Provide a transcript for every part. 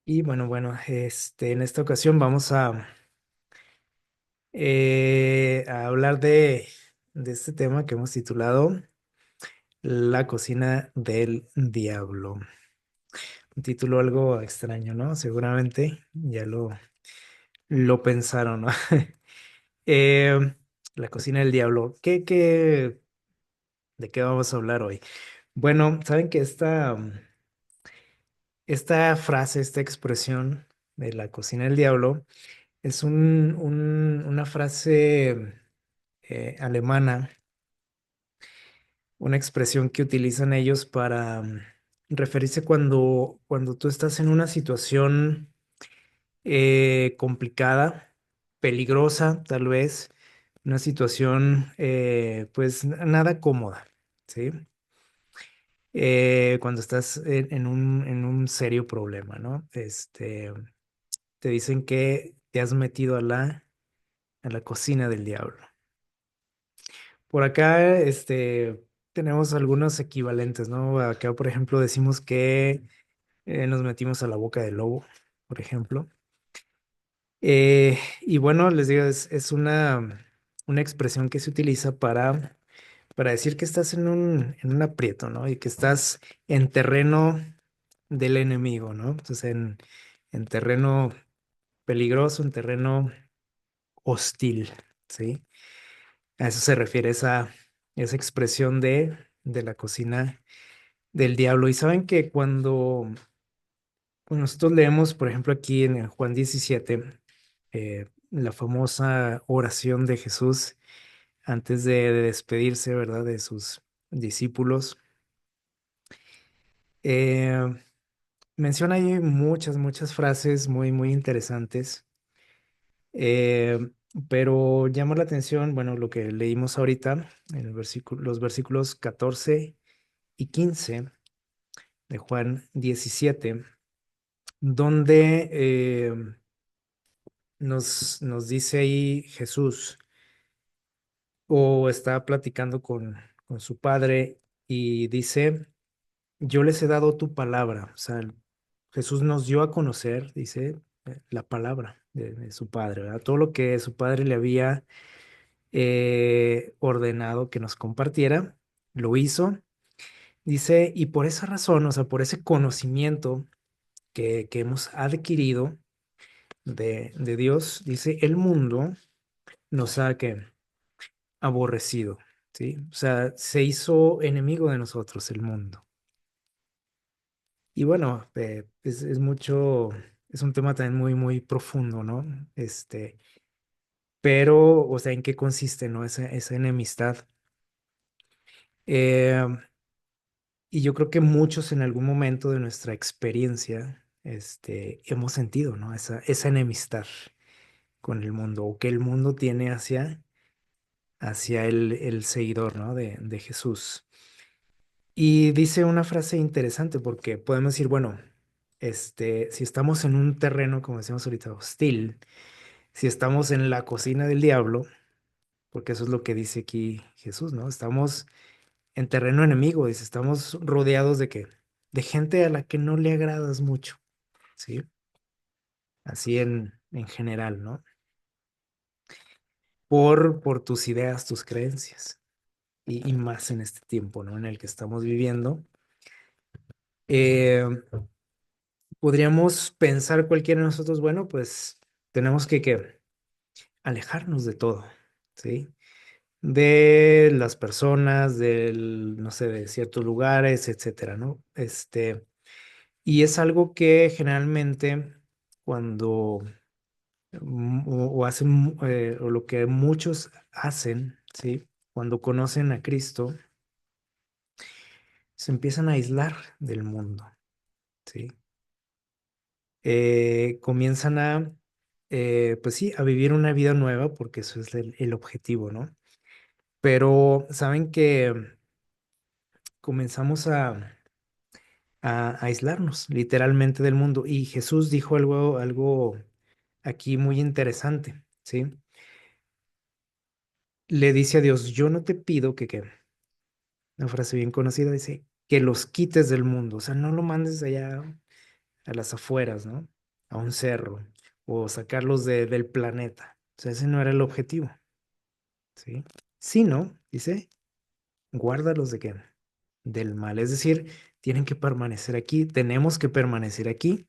Y bueno, en esta ocasión vamos a hablar de este tema que hemos titulado La cocina del diablo. Un título algo extraño, ¿no? Seguramente ya lo pensaron, ¿no? Eh, La cocina del diablo. ¿De qué vamos a hablar hoy? Bueno, saben que esta frase, esta expresión de la cocina del diablo es una frase alemana, una expresión que utilizan ellos para referirse cuando tú estás en una situación complicada, peligrosa, tal vez, una situación pues nada cómoda, ¿sí? Cuando estás en un serio problema, ¿no? Te dicen que te has metido a la cocina del diablo. Por acá, tenemos algunos equivalentes, ¿no? Acá, por ejemplo, decimos que nos metimos a la boca del lobo, por ejemplo. Y bueno, les digo, es una expresión que se utiliza para decir que estás en un aprieto, ¿no? Y que estás en terreno del enemigo, ¿no? Entonces, en terreno peligroso, en terreno hostil, ¿sí? A eso se refiere esa expresión de la cocina del diablo. Y saben que cuando nosotros leemos, por ejemplo, aquí en el Juan 17, la famosa oración de Jesús antes de despedirse, ¿verdad?, de sus discípulos, eh, menciona ahí muchas frases muy, muy interesantes. eh, pero llama la atención, bueno, lo que leímos ahorita, en los versículos 14 y 15 de Juan 17, donde nos dice ahí Jesús, o está platicando con su padre y dice, yo les he dado tu palabra. O sea, Jesús nos dio a conocer, dice, la palabra de su padre, ¿verdad? Todo lo que su padre le había ordenado que nos compartiera, lo hizo. Dice, y por esa razón, o sea, por ese conocimiento que hemos adquirido de Dios, dice, el mundo nos ha que aborrecido, ¿sí? O sea, se hizo enemigo de nosotros el mundo. Y bueno, es un tema también muy, muy profundo, ¿no? Pero, o sea, ¿en qué consiste, no? Esa enemistad. Eh, y yo creo que muchos en algún momento de nuestra experiencia, hemos sentido, ¿no? Esa enemistad con el mundo o que el mundo tiene hacia el seguidor, ¿no? De Jesús. Y dice una frase interesante porque podemos decir, bueno, si estamos en un terreno, como decíamos ahorita, hostil, si estamos en la cocina del diablo, porque eso es lo que dice aquí Jesús, ¿no? Estamos en terreno enemigo, dice, estamos rodeados de qué? De gente a la que no le agradas mucho, ¿sí? Así en general, ¿no? Por tus ideas, tus creencias, y más en este tiempo, ¿no? En el que estamos viviendo. Eh, Podríamos pensar cualquiera de nosotros, bueno, pues tenemos que alejarnos de todo, ¿sí? De las personas, no sé, de ciertos lugares, etcétera, ¿no? Y es algo que generalmente cuando, o hacen, o lo que muchos hacen, ¿sí? Cuando conocen a Cristo, se empiezan a aislar del mundo, ¿sí? Comienzan pues sí, a vivir una vida nueva, porque eso es el objetivo, ¿no? Pero saben que comenzamos a aislarnos literalmente del mundo. Y Jesús dijo algo aquí muy interesante, ¿sí? Le dice a Dios, yo no te pido una frase bien conocida, dice, que los quites del mundo, o sea, no lo mandes allá a las afueras, ¿no? a un cerro o sacarlos del planeta. O sea, ese no era el objetivo, ¿sí? Sino, dice, guárdalos de qué? Del mal. Es decir, tienen que permanecer aquí, tenemos que permanecer aquí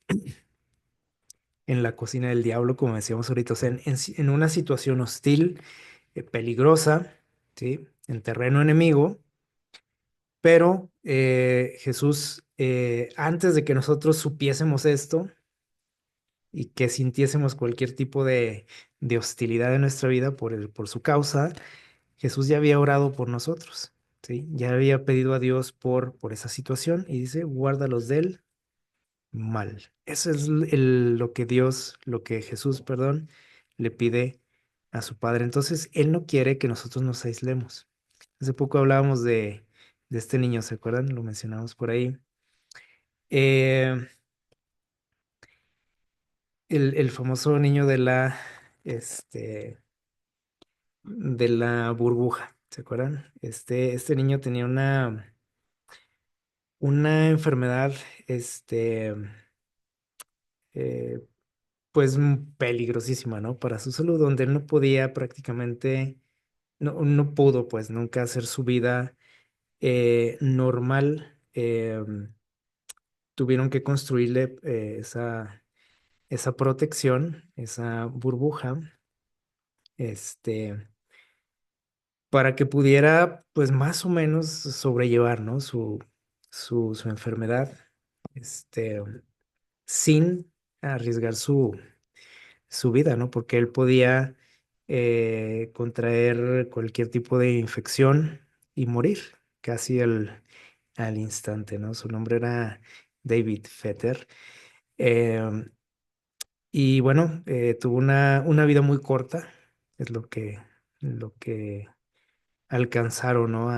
en la cocina del diablo, como decíamos ahorita, o sea, en una situación hostil, peligrosa, ¿sí? En terreno enemigo, pero Jesús, antes de que nosotros supiésemos esto y que sintiésemos cualquier tipo de hostilidad en nuestra vida por su causa, Jesús ya había orado por nosotros, ¿sí? Ya había pedido a Dios por esa situación y dice, guárdalos de él mal. Eso es lo que Dios, lo que Jesús, perdón, le pide a su Padre. Entonces, Él no quiere que nosotros nos aislemos. Hace poco hablábamos de este niño, ¿se acuerdan? Lo mencionamos por ahí. Eh, el famoso niño de la burbuja, ¿se acuerdan? Este niño tenía una enfermedad, eh, pues peligrosísima, ¿no? Para su salud, donde él no podía prácticamente, no pudo pues nunca hacer su vida normal. Tuvieron que construirle esa protección, esa burbuja, este, para que pudiera pues más o menos sobrellevar, ¿no? Su enfermedad, este, sin arriesgar su vida, ¿no? Porque él podía contraer cualquier tipo de infección y morir casi al instante, ¿no? Su nombre era David Fetter. Em, y bueno, tuvo una vida muy corta, es lo que alcanzaron, ¿no?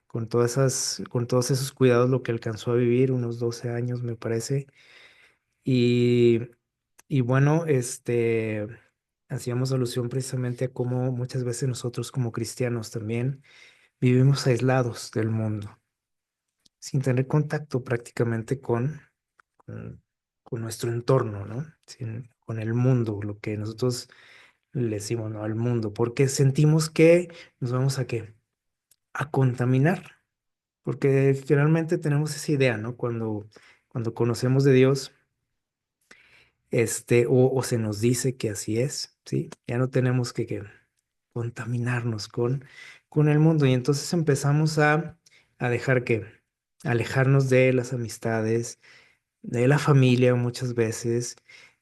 Con todos esos cuidados, lo que alcanzó a vivir, unos 12 años, me parece. Y, y bueno, hacíamos alusión precisamente a cómo muchas veces nosotros como cristianos también vivimos aislados del mundo, sin tener contacto prácticamente con, con nuestro entorno, ¿no? Con el mundo, lo que nosotros le decimos, ¿no? Al mundo, porque sentimos que nos vamos a qué? A contaminar, porque generalmente tenemos esa idea, ¿no? Cuando conocemos de Dios o se nos dice que así es, ¿sí? Ya no tenemos que contaminarnos con el mundo y entonces empezamos a dejar que alejarnos de las amistades, de la familia muchas veces,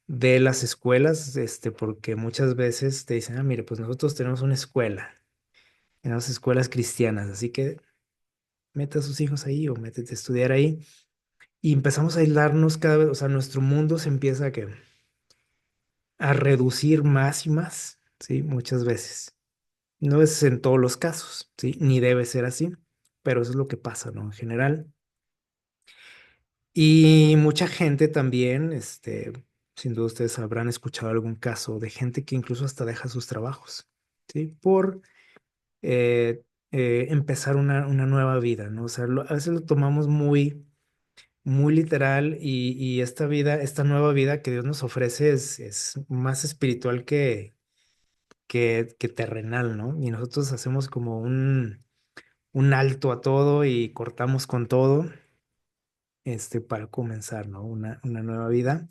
de las escuelas, porque muchas veces te dicen, mire, pues nosotros tenemos escuelas cristianas, así que meta a sus hijos ahí o métete a estudiar ahí y empezamos a aislarnos cada vez, o sea, nuestro mundo se empieza a reducir más y más, ¿sí? Muchas veces. No es en todos los casos, ¿sí? Ni debe ser así, pero eso es lo que pasa, ¿no? En general. Y mucha gente también, sin duda ustedes habrán escuchado algún caso de gente que incluso hasta deja sus trabajos, ¿sí? Por eh, empezar una nueva vida, ¿no? O sea, a veces lo tomamos muy literal y esta vida, esta nueva vida que Dios nos ofrece es más espiritual que terrenal, ¿no? Y nosotros hacemos como un alto a todo y cortamos con todo, para comenzar, ¿no? Una nueva vida,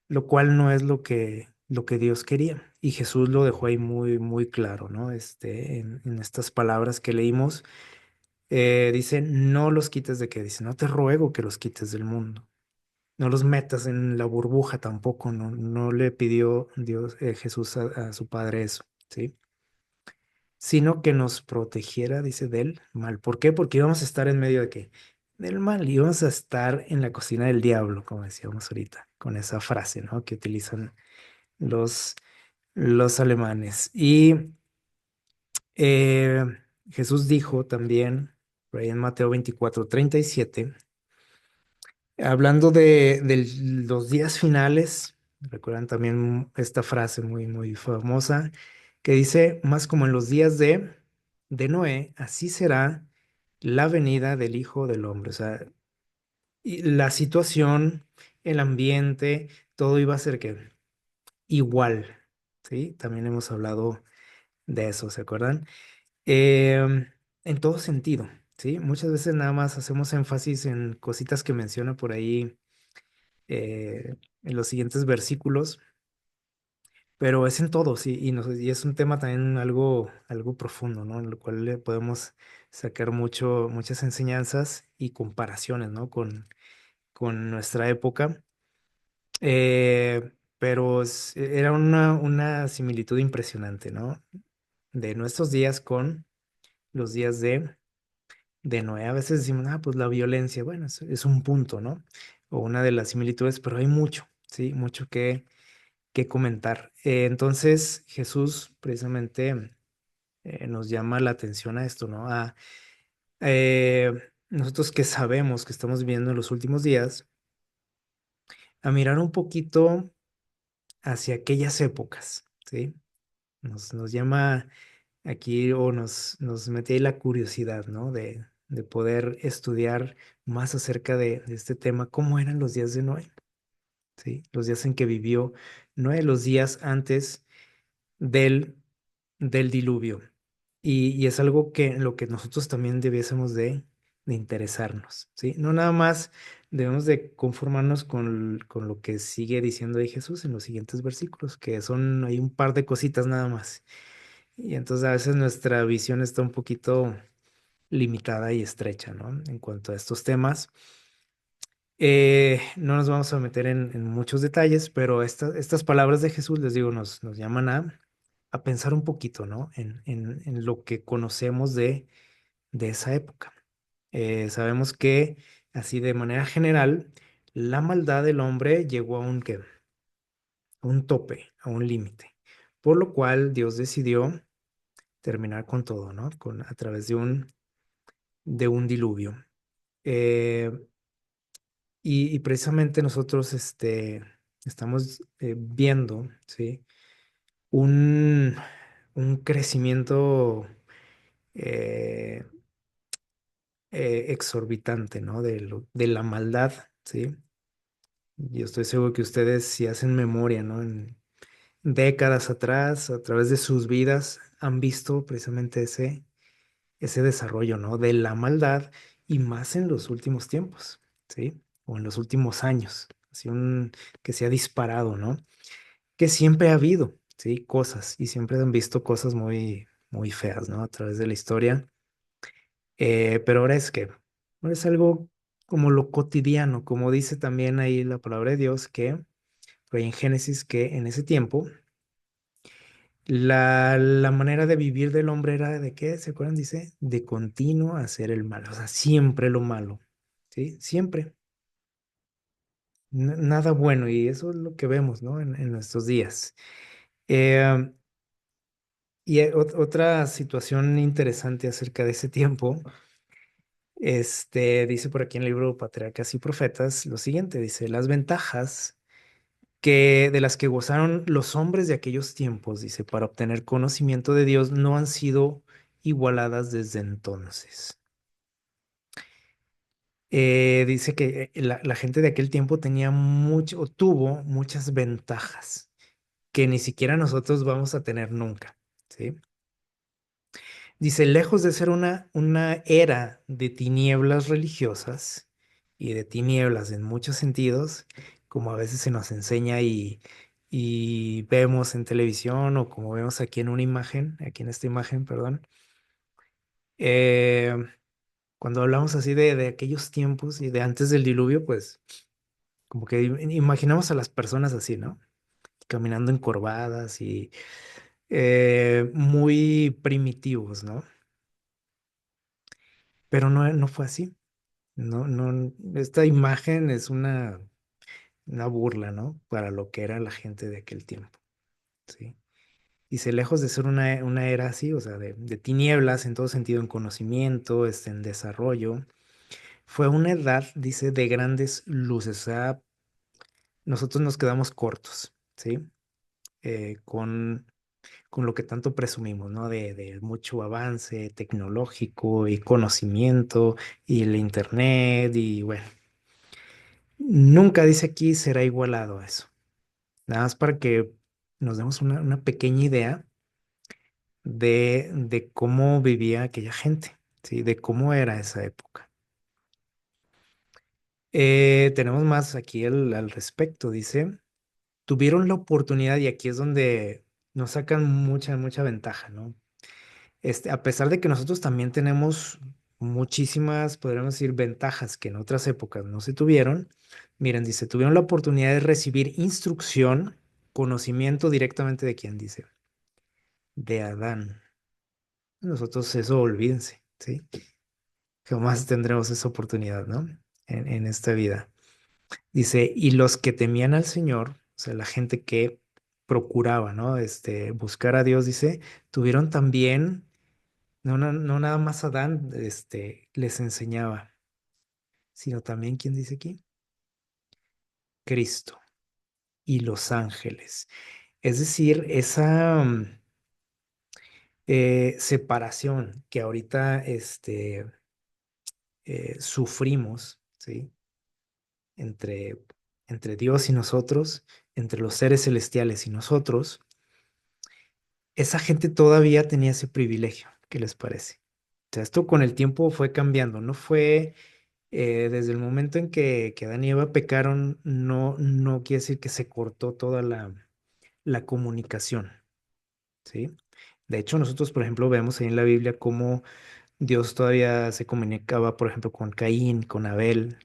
lo cual no es lo que Dios quería. Y Jesús lo dejó ahí muy claro, ¿no? En estas palabras que leímos, dice, no los quites de qué, dice, no te ruego que los quites del mundo. No los metas en la burbuja tampoco, no le pidió Dios, Jesús a su Padre eso, ¿sí? Sino que nos protegiera, dice, del mal. ¿Por qué? Porque íbamos a estar en medio de qué? Del mal, íbamos a estar en la cocina del diablo, como decíamos ahorita, con esa frase, ¿no? Que utilizan los, los alemanes. Y eh, Jesús dijo también, por ahí en Mateo 24:37, hablando de los días finales, recuerdan también esta frase muy famosa que dice, más como en los días de Noé, así será la venida del Hijo del Hombre. O sea, y la situación, el ambiente, todo iba a ser que igual, ¿sí? También hemos hablado de eso, ¿se acuerdan? Em, en todo sentido, ¿sí? Muchas veces nada más hacemos énfasis en cositas que menciona por ahí en los siguientes versículos, pero es en todo, sí, y es un tema también algo profundo, ¿no? En lo cual le podemos sacar muchas enseñanzas y comparaciones, ¿no? Con nuestra época. Pero era una similitud impresionante, ¿no? De nuestros días con los días de Noé. A veces decimos, pues la violencia, bueno, es un punto, ¿no? O una de las similitudes, pero hay mucho, ¿sí? Mucho que comentar. Entonces, Jesús precisamente nos llama la atención a esto, ¿no? Nosotros que sabemos que estamos viviendo en los últimos días, a mirar un poquito hacia aquellas épocas, ¿sí? Nos llama aquí o nos mete ahí la curiosidad, ¿no? De poder estudiar más acerca de este tema, cómo eran los días de Noé, ¿sí? Los días en que vivió Noé, los días antes del, del diluvio. Y es algo que en lo que nosotros también debiésemos de interesarnos, ¿sí? No nada más debemos de conformarnos con lo que sigue diciendo de Jesús en los siguientes versículos, que son, hay un par de cositas nada más. Y entonces a veces nuestra visión está un poquito limitada y estrecha, ¿no? En cuanto a estos temas. No nos vamos a meter en muchos detalles, pero estas palabras de Jesús, les digo, nos llaman a pensar un poquito, ¿no? En lo que conocemos de esa época. Sabemos que, así de manera general, la maldad del hombre llegó a ¿qué? A un tope, a un límite, por lo cual Dios decidió terminar con todo, ¿no? A través de un diluvio. Eh, y precisamente nosotros estamos viendo, ¿sí? Un, un crecimiento eh, exorbitante, ¿no? De la maldad, ¿sí? Yo estoy seguro que ustedes, si hacen memoria, ¿no? En décadas atrás, a través de sus vidas, han visto precisamente ese desarrollo, ¿no? De la maldad y más en los últimos tiempos, ¿sí? O en los últimos años, así que se ha disparado, ¿no? Que siempre ha habido, ¿sí? Cosas y siempre han visto cosas muy, muy feas, ¿no? A través de la historia. Pero ahora es algo como lo cotidiano, como dice también ahí la palabra de Dios, que fue en Génesis que en ese tiempo la manera de vivir del hombre era de qué, ¿se acuerdan? Dice, de continuo hacer el mal, o sea, siempre lo malo, ¿sí? Siempre, nada bueno, y eso es lo que vemos, ¿no? En nuestros días. Eh, otra situación interesante acerca de ese tiempo, dice por aquí en el libro Patriarcas y Profetas lo siguiente, dice, las ventajas de las que gozaron los hombres de aquellos tiempos, dice, para obtener conocimiento de Dios, no han sido igualadas desde entonces. Dice que la gente de aquel tiempo tenía mucho, o tuvo muchas ventajas que ni siquiera nosotros vamos a tener nunca, ¿sí? Dice, lejos de ser una era de tinieblas religiosas y de tinieblas en muchos sentidos, como a veces se nos enseña y vemos en televisión o como vemos aquí en una imagen, aquí en esta imagen, perdón, eh, cuando hablamos así de aquellos tiempos y de antes del diluvio, pues como que imaginamos a las personas así, ¿no? Caminando encorvadas y muy primitivos, ¿no? Pero no fue así. No, no, esta imagen es una burla, ¿no? Para lo que era la gente de aquel tiempo, ¿sí? Dice, lejos de ser una era así, o sea, de tinieblas en todo sentido, en conocimiento, en desarrollo, fue una edad, dice, de grandes luces. O sea, nosotros nos quedamos cortos, ¿sí? Con lo que tanto presumimos, ¿no? De mucho avance tecnológico y conocimiento y el internet y bueno. Nunca dice aquí será igualado a eso, Nada más para que nos demos una pequeña idea de cómo vivía aquella gente, ¿sí? De cómo era esa época. Tenemos más aquí al respecto. Dice, tuvieron la oportunidad y aquí es donde nos sacan mucha ventaja, ¿no? A pesar de que nosotros también tenemos muchísimas, podríamos decir, ventajas que en otras épocas no se tuvieron. Miren, dice, tuvieron la oportunidad de recibir instrucción, conocimiento directamente de quién dice, de Adán. Nosotros eso olvídense, ¿sí? Jamás tendremos esa oportunidad, ¿no? En esta vida. Dice, y los que temían al Señor, o sea, la gente que procuraba, ¿no? Buscar a Dios, dice, tuvieron también, no nada más Adán, les enseñaba, sino también, ¿quién dice aquí? Cristo y los ángeles. Es decir, esa separación que ahorita sufrimos, ¿sí? Entre, entre Dios y nosotros, entre los seres celestiales y nosotros, esa gente todavía tenía ese privilegio. ¿Qué les parece? O sea, esto con el tiempo fue cambiando, no fue desde el momento en que Adán y Eva pecaron, no quiere decir que se cortó toda la comunicación, ¿sí? De hecho, nosotros, por ejemplo, vemos ahí en la Biblia cómo Dios todavía se comunicaba, por ejemplo, con Caín, con Abel,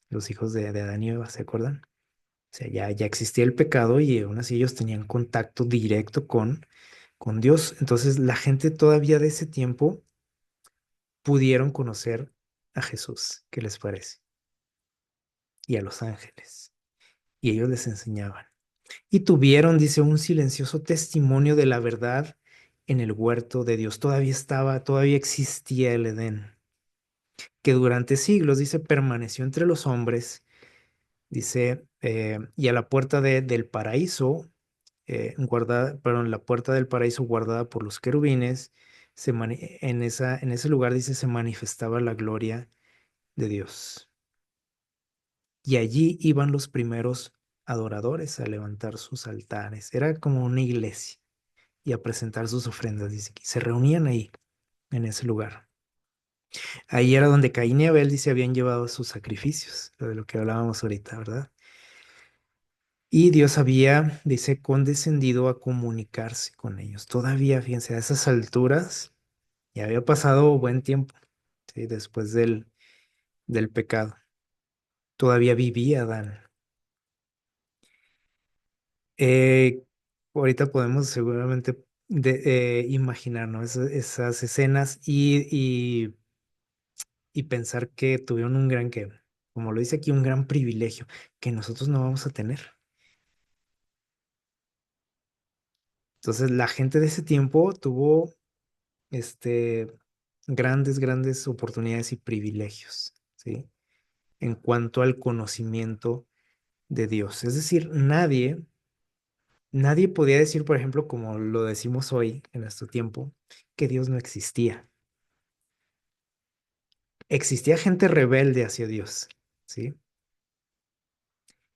los hijos de Adán y Eva, ¿se acuerdan? O sea, ya existía el pecado y aún así ellos tenían contacto directo con Dios. Entonces, la gente todavía de ese tiempo pudieron conocer a Jesús. ¿Qué les parece? Y a los ángeles. Y ellos les enseñaban. Y tuvieron, dice, un silencioso testimonio de la verdad en el huerto de Dios. Todavía existía el Edén, que durante siglos, dice, permaneció entre los hombres, dice, y a la puerta del paraíso, guardada, perdón, la puerta del paraíso guardada por los querubines, en ese lugar, dice, se manifestaba la gloria de Dios. Y allí iban los primeros adoradores a levantar sus altares. Era como una iglesia y a presentar sus ofrendas, dice aquí. Se reunían ahí, en ese lugar. Ahí era donde Caín y Abel, dice, habían llevado sus sacrificios, lo de lo que hablábamos ahorita, ¿verdad? Y Dios había, dice, condescendido a comunicarse con ellos. Todavía, fíjense, a esas alturas ya había pasado buen tiempo, ¿sí? Después del pecado. Todavía vivía Adán. Eh, Ahorita podemos seguramente imaginar, ¿no? Esas escenas y pensar que tuvieron como lo dice aquí, un gran privilegio que nosotros no vamos a tener. Entonces, la gente de ese tiempo tuvo este, grandes oportunidades y privilegios, ¿sí? En cuanto al conocimiento de Dios. Es decir, nadie podía decir, por ejemplo, como lo decimos hoy en nuestro tiempo, que Dios no existía. Existía gente rebelde hacia Dios, ¿sí?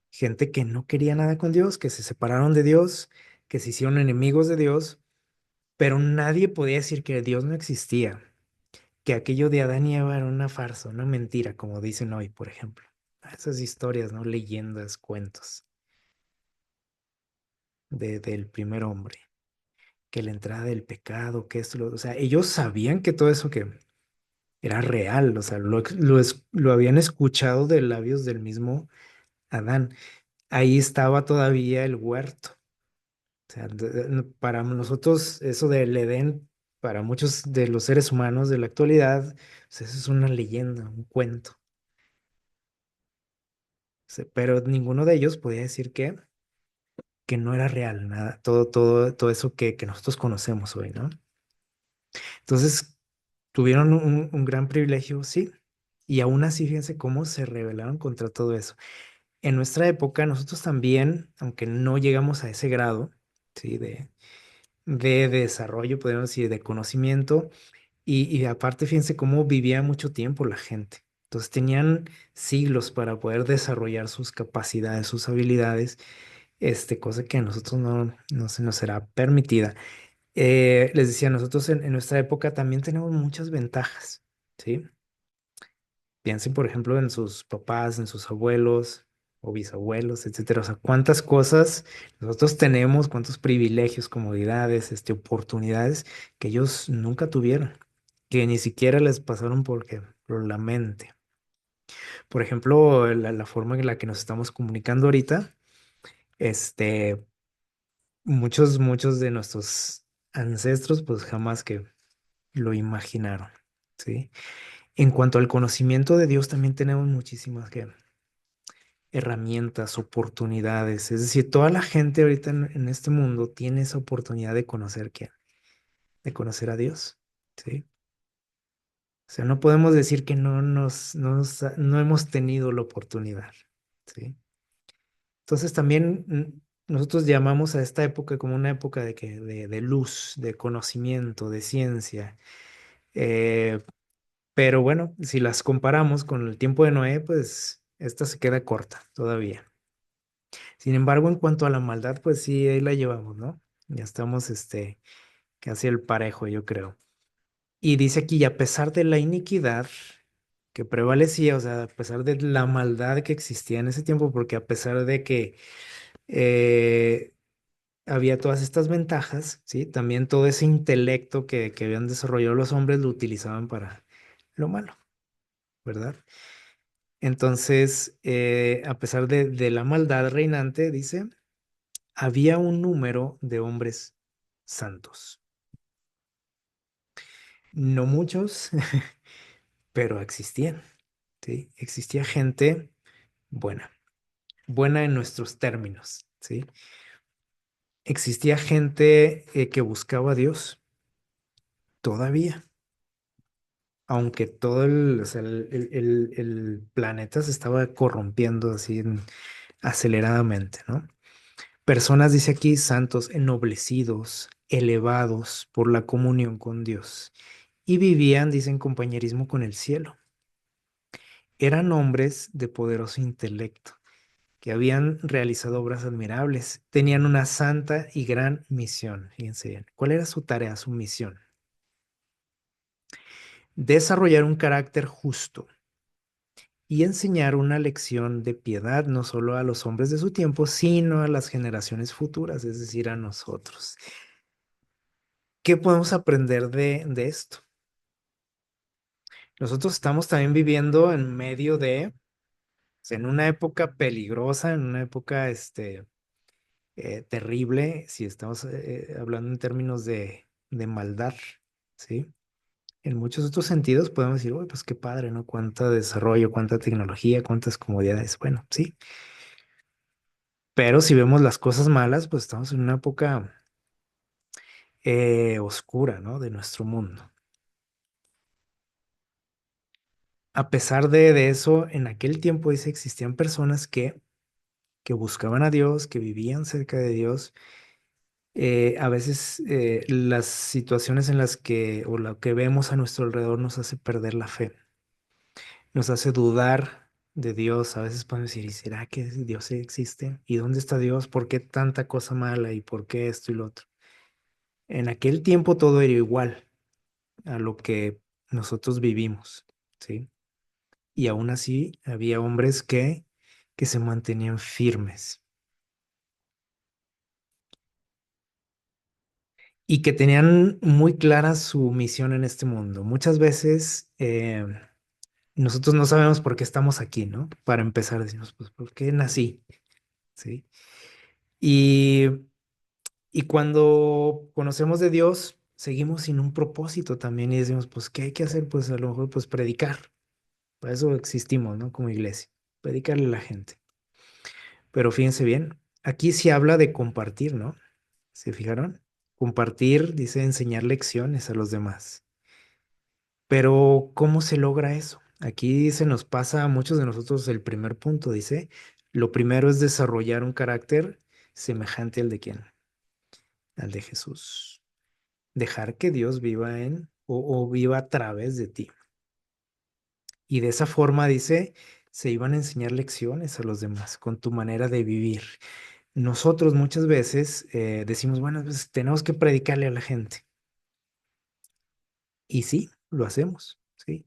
Gente que no quería nada con Dios, que se separaron de Dios, que se hicieron enemigos de Dios, pero nadie podía decir que Dios no existía, que aquello de Adán y Eva era una farsa, una mentira, como dicen hoy, por ejemplo. Esas historias, ¿no? Leyendas, cuentos del primer hombre, que la entrada del pecado, que esto, o sea, ellos sabían que todo eso que era real, o sea, lo habían escuchado de labios del mismo Adán. Ahí estaba todavía el huerto. O sea, para nosotros eso del Edén, para muchos de los seres humanos de la actualidad, pues eso es una leyenda, un cuento. Pero ninguno de ellos podía decir que no era real, nada, todo eso que nosotros conocemos hoy, ¿no? Entonces, tuvieron un gran privilegio, sí, y aún así, fíjense cómo se rebelaron contra todo eso. En nuestra época, nosotros también, aunque no llegamos a ese grado, ¿sí? De desarrollo, podríamos decir, de conocimiento, y aparte, fíjense cómo vivía mucho tiempo la gente. Entonces tenían siglos para poder desarrollar sus capacidades, sus habilidades. cosa que a nosotros no se nos será permitida. Les decía, nosotros en nuestra época también tenemos muchas ventajas, ¿sí? Piensen, por ejemplo, en sus papás, en sus abuelos o bisabuelos, etcétera. O sea, cuántas cosas nosotros tenemos, cuántos privilegios, comodidades, oportunidades que ellos nunca tuvieron, que ni siquiera les pasaron por la mente. Por ejemplo, la forma en la que nos estamos comunicando ahorita, este, muchos de nuestros ancestros, pues jamás que lo imaginaron, ¿sí? En cuanto al conocimiento de Dios, también tenemos muchísimas herramientas, oportunidades. Es decir, toda la gente ahorita en este mundo tiene esa oportunidad de conocer quién, de conocer a Dios, ¿sí? O sea, no podemos decir que no hemos tenido la oportunidad, ¿sí? Entonces también nosotros llamamos a esta época como una época de luz, de conocimiento, de ciencia. Eh, pero bueno, si las comparamos con el tiempo de Noé, pues esta se queda corta todavía. Sin embargo, en cuanto a la maldad, pues sí, ahí la llevamos, ¿no? Ya estamos, casi el parejo, yo creo. Y dice aquí, y a pesar de la iniquidad que prevalecía, o sea, a pesar de la maldad que existía en ese tiempo, porque a pesar de que eh, había todas estas ventajas, ¿sí? También todo ese intelecto que habían desarrollado los hombres lo utilizaban para lo malo, ¿verdad? Entonces, a pesar de la maldad reinante, dice, había un número de hombres santos. No muchos, pero existían, ¿sí? Existía gente buena, buena en nuestros términos, ¿sí? Existía gente que buscaba a Dios todavía, aunque todo o sea, el planeta se estaba corrompiendo así aceleradamente, ¿no? Personas, dice aquí, santos, ennoblecidos, elevados por la comunión con Dios y vivían, dice, en compañerismo con el cielo. Eran hombres de poderoso intelecto que habían realizado obras admirables. Tenían una santa y gran misión. Fíjense bien. ¿Cuál era su tarea, su misión? Desarrollar un carácter justo y enseñar una lección de piedad no solo a los hombres de su tiempo, sino a las generaciones futuras, es decir, a nosotros. ¿Qué podemos aprender de esto? Nosotros estamos también viviendo en medio de, o sea, en una época peligrosa, en una época, terrible, si estamos hablando en términos de maldad, ¿sí? En muchos otros sentidos podemos decir, uy, pues qué padre, ¿no? Cuánto desarrollo, cuánta tecnología, cuántas comodidades. Bueno, sí, pero si vemos las cosas malas, pues estamos en una época oscura, ¿no? De nuestro mundo. A pesar de eso, en aquel tiempo dice, existían personas que buscaban a Dios, que vivían cerca de Dios. A veces las situaciones en las que o lo que vemos a nuestro alrededor nos hace perder la fe, nos hace dudar de Dios. A veces podemos decir, ¿y será que Dios existe? ¿Y dónde está Dios? ¿Por qué tanta cosa mala? ¿Y por qué esto y lo otro? En aquel tiempo todo era igual a lo que nosotros vivimos, ¿sí? Y aún así había hombres que se mantenían firmes y que tenían muy clara su misión en este mundo. Muchas veces nosotros no sabemos por qué estamos aquí, ¿no? Para empezar, decimos, pues, ¿por qué nací? ¿Sí? Y, y cuando conocemos de Dios, seguimos sin un propósito también y decimos, pues, ¿qué hay que hacer? Pues a lo mejor, pues, predicar. Para eso existimos, ¿no? Como iglesia, predicarle a la gente. Pero fíjense bien, aquí se habla de compartir, ¿no? ¿Se fijaron? Compartir, dice, enseñar lecciones a los demás. Pero, ¿cómo se logra eso? Aquí se nos pasa a muchos de nosotros el primer punto, dice, lo primero es desarrollar un carácter semejante al de quién, al de Jesús. Dejar que Dios viva o viva a través de ti. Y de esa forma, dice, se iban a enseñar lecciones a los demás con tu manera de vivir. nosotros muchas veces decimos, bueno, pues tenemos que predicarle a la gente. Y sí, lo hacemos, ¿sí?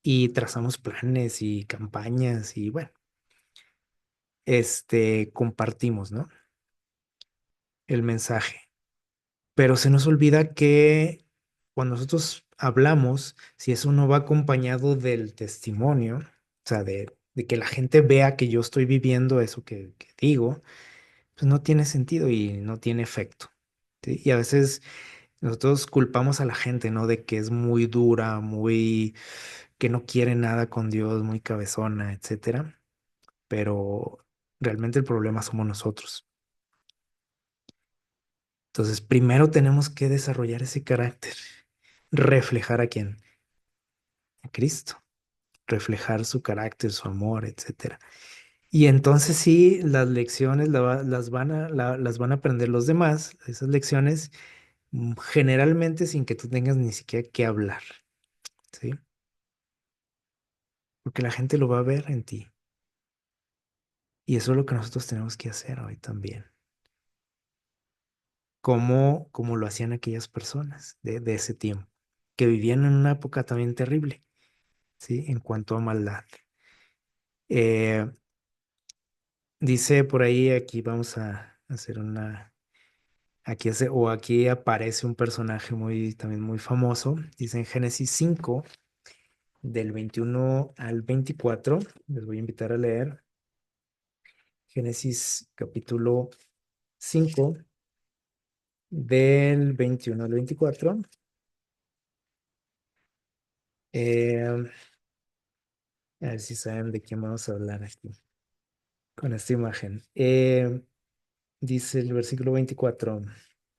Y trazamos planes y campañas y bueno, compartimos, ¿no? El mensaje. Pero se nos olvida que cuando nosotros hablamos, si eso no va acompañado del testimonio, o sea, de que la gente vea que yo estoy viviendo eso que digo, pues no tiene sentido y no tiene efecto. ¿Sí? Y a veces nosotros culpamos a la gente, ¿no? De que es muy dura, muy, que no quiere nada con Dios, muy cabezona, etcétera. Pero realmente el problema somos nosotros. Entonces, primero tenemos que desarrollar ese carácter, reflejar a quién, a Cristo, reflejar su carácter, su amor, etcétera. Y entonces sí, las lecciones las van a aprender los demás, esas lecciones, generalmente sin que tú tengas ni siquiera que hablar, ¿sí? Porque la gente lo va a ver en ti. Y eso es lo que nosotros tenemos que hacer hoy también. Como lo hacían aquellas personas de ese tiempo, que vivían en una época también terrible, ¿sí? En cuanto a maldad. Eh, Dice por ahí, aquí vamos a hacer aquí aparece un personaje también muy famoso. Dice en Génesis 5 del 21 al 24. Les voy a invitar a leer Génesis capítulo 5 del 21 al 24. A ver si saben de quién vamos a hablar aquí con esta imagen. Dice el versículo 24,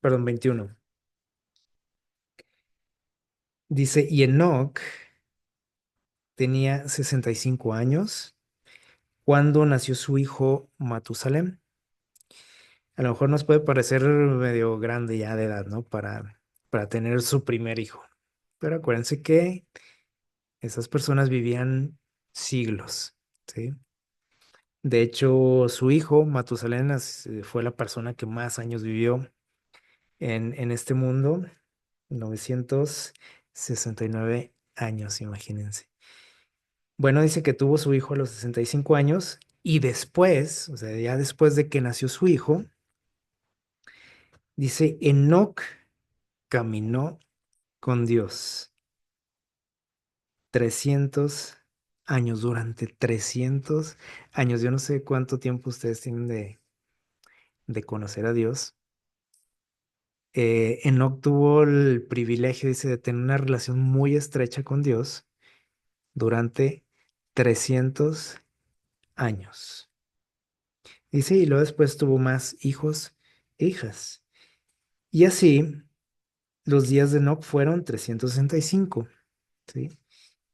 perdón, 21. Dice, y Enoc tenía 65 años cuando nació su hijo Matusalem. A lo mejor nos puede parecer medio grande ya de edad, ¿no? Para tener su primer hijo. Pero acuérdense que esas personas vivían siglos, ¿sí? De hecho, su hijo Matusalem fue la persona que más años vivió en este mundo, 969 años, imagínense. Bueno, dice que tuvo su hijo a los 65 años y después, o sea, ya después de que nació su hijo, dice, Enoc caminó con Dios 300 años, durante 300 años. Yo no sé cuánto tiempo ustedes tienen de conocer a Dios. Enoc tuvo el privilegio, dice, de tener una relación muy estrecha con Dios durante 300 años. Dice, y luego después tuvo más hijos e hijas. Y así, los días de Enoc fueron 365, ¿sí?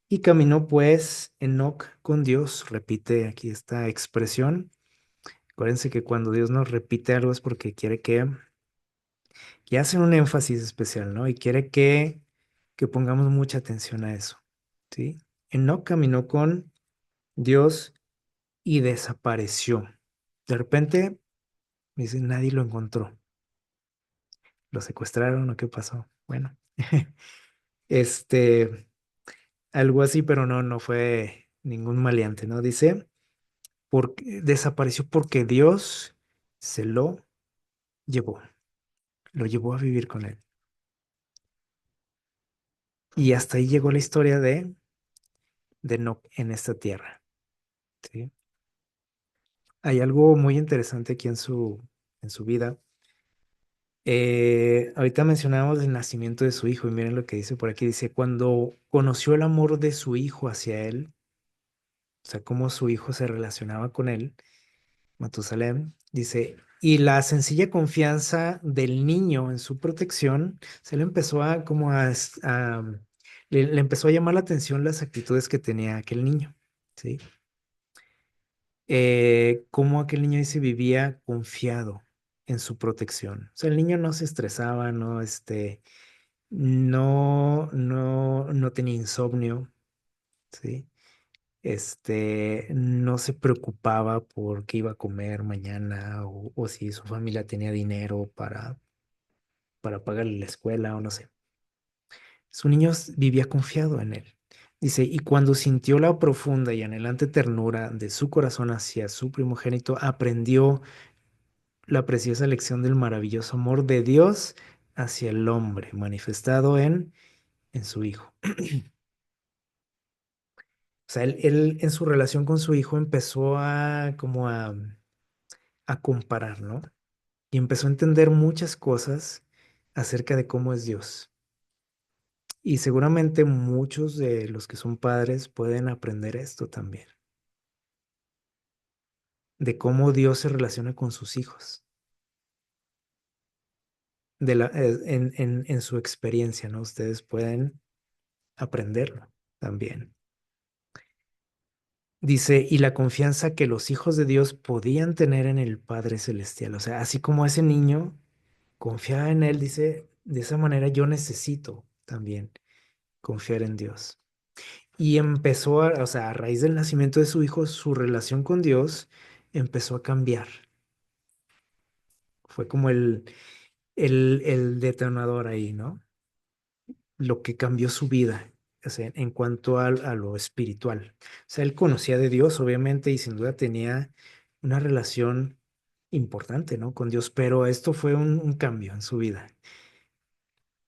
Y caminó pues Enoc con Dios. Repite aquí esta expresión. Acuérdense que cuando Dios nos repite algo es porque quiere que hace un énfasis especial, ¿no? Y quiere que pongamos mucha atención a eso, ¿sí? Enoc caminó con Dios y desapareció. De repente, dice, nadie lo encontró. ¿Lo secuestraron o qué pasó? Bueno, este, algo así, pero no fue ningún maleante, ¿no? Dice, porque desapareció porque Dios se llevó, lo llevó a vivir con él. Y hasta ahí llegó la historia de Enoc en esta tierra, ¿sí? Hay algo muy interesante aquí en su vida. Ahorita mencionábamos el nacimiento de su hijo y miren lo que dice por aquí. Dice, cuando conoció el amor de su hijo hacia él, o sea, cómo su hijo se relacionaba con él, Matusalem, dice, y la sencilla confianza del niño en su protección, se le empezó a como le empezó a llamar la atención las actitudes que tenía aquel niño, ¿sí? Cómo aquel niño dice vivía confiado en su protección. O sea, el niño no se estresaba, no tenía insomnio, ¿sí? No se preocupaba por qué iba a comer mañana o si su familia tenía dinero para pagarle la escuela o no sé. Su niño vivía confiado en él. Dice, y cuando sintió la profunda y anhelante ternura de su corazón hacia su primogénito, aprendió la preciosa lección del maravilloso amor de Dios hacia el hombre, manifestado en su hijo. O sea, él en su relación con su hijo empezó a comparar, ¿no? Y empezó a entender muchas cosas acerca de cómo es Dios. Y seguramente muchos de los que son padres pueden aprender esto también, de cómo Dios se relaciona con sus hijos, en su experiencia, ¿no? Ustedes pueden aprenderlo también. Dice, y la confianza que los hijos de Dios podían tener en el Padre Celestial. O sea, así como ese niño confiaba en él, dice, de esa manera yo necesito también confiar en Dios. Y empezó o sea, a raíz del nacimiento de su hijo, su relación con Dios empezó a cambiar. Fue como el detonador ahí, ¿no? Lo que cambió su vida, o sea, en cuanto a lo espiritual. O sea, él conocía de Dios, obviamente, y sin duda tenía una relación importante, ¿no? Con Dios, pero esto fue un cambio en su vida.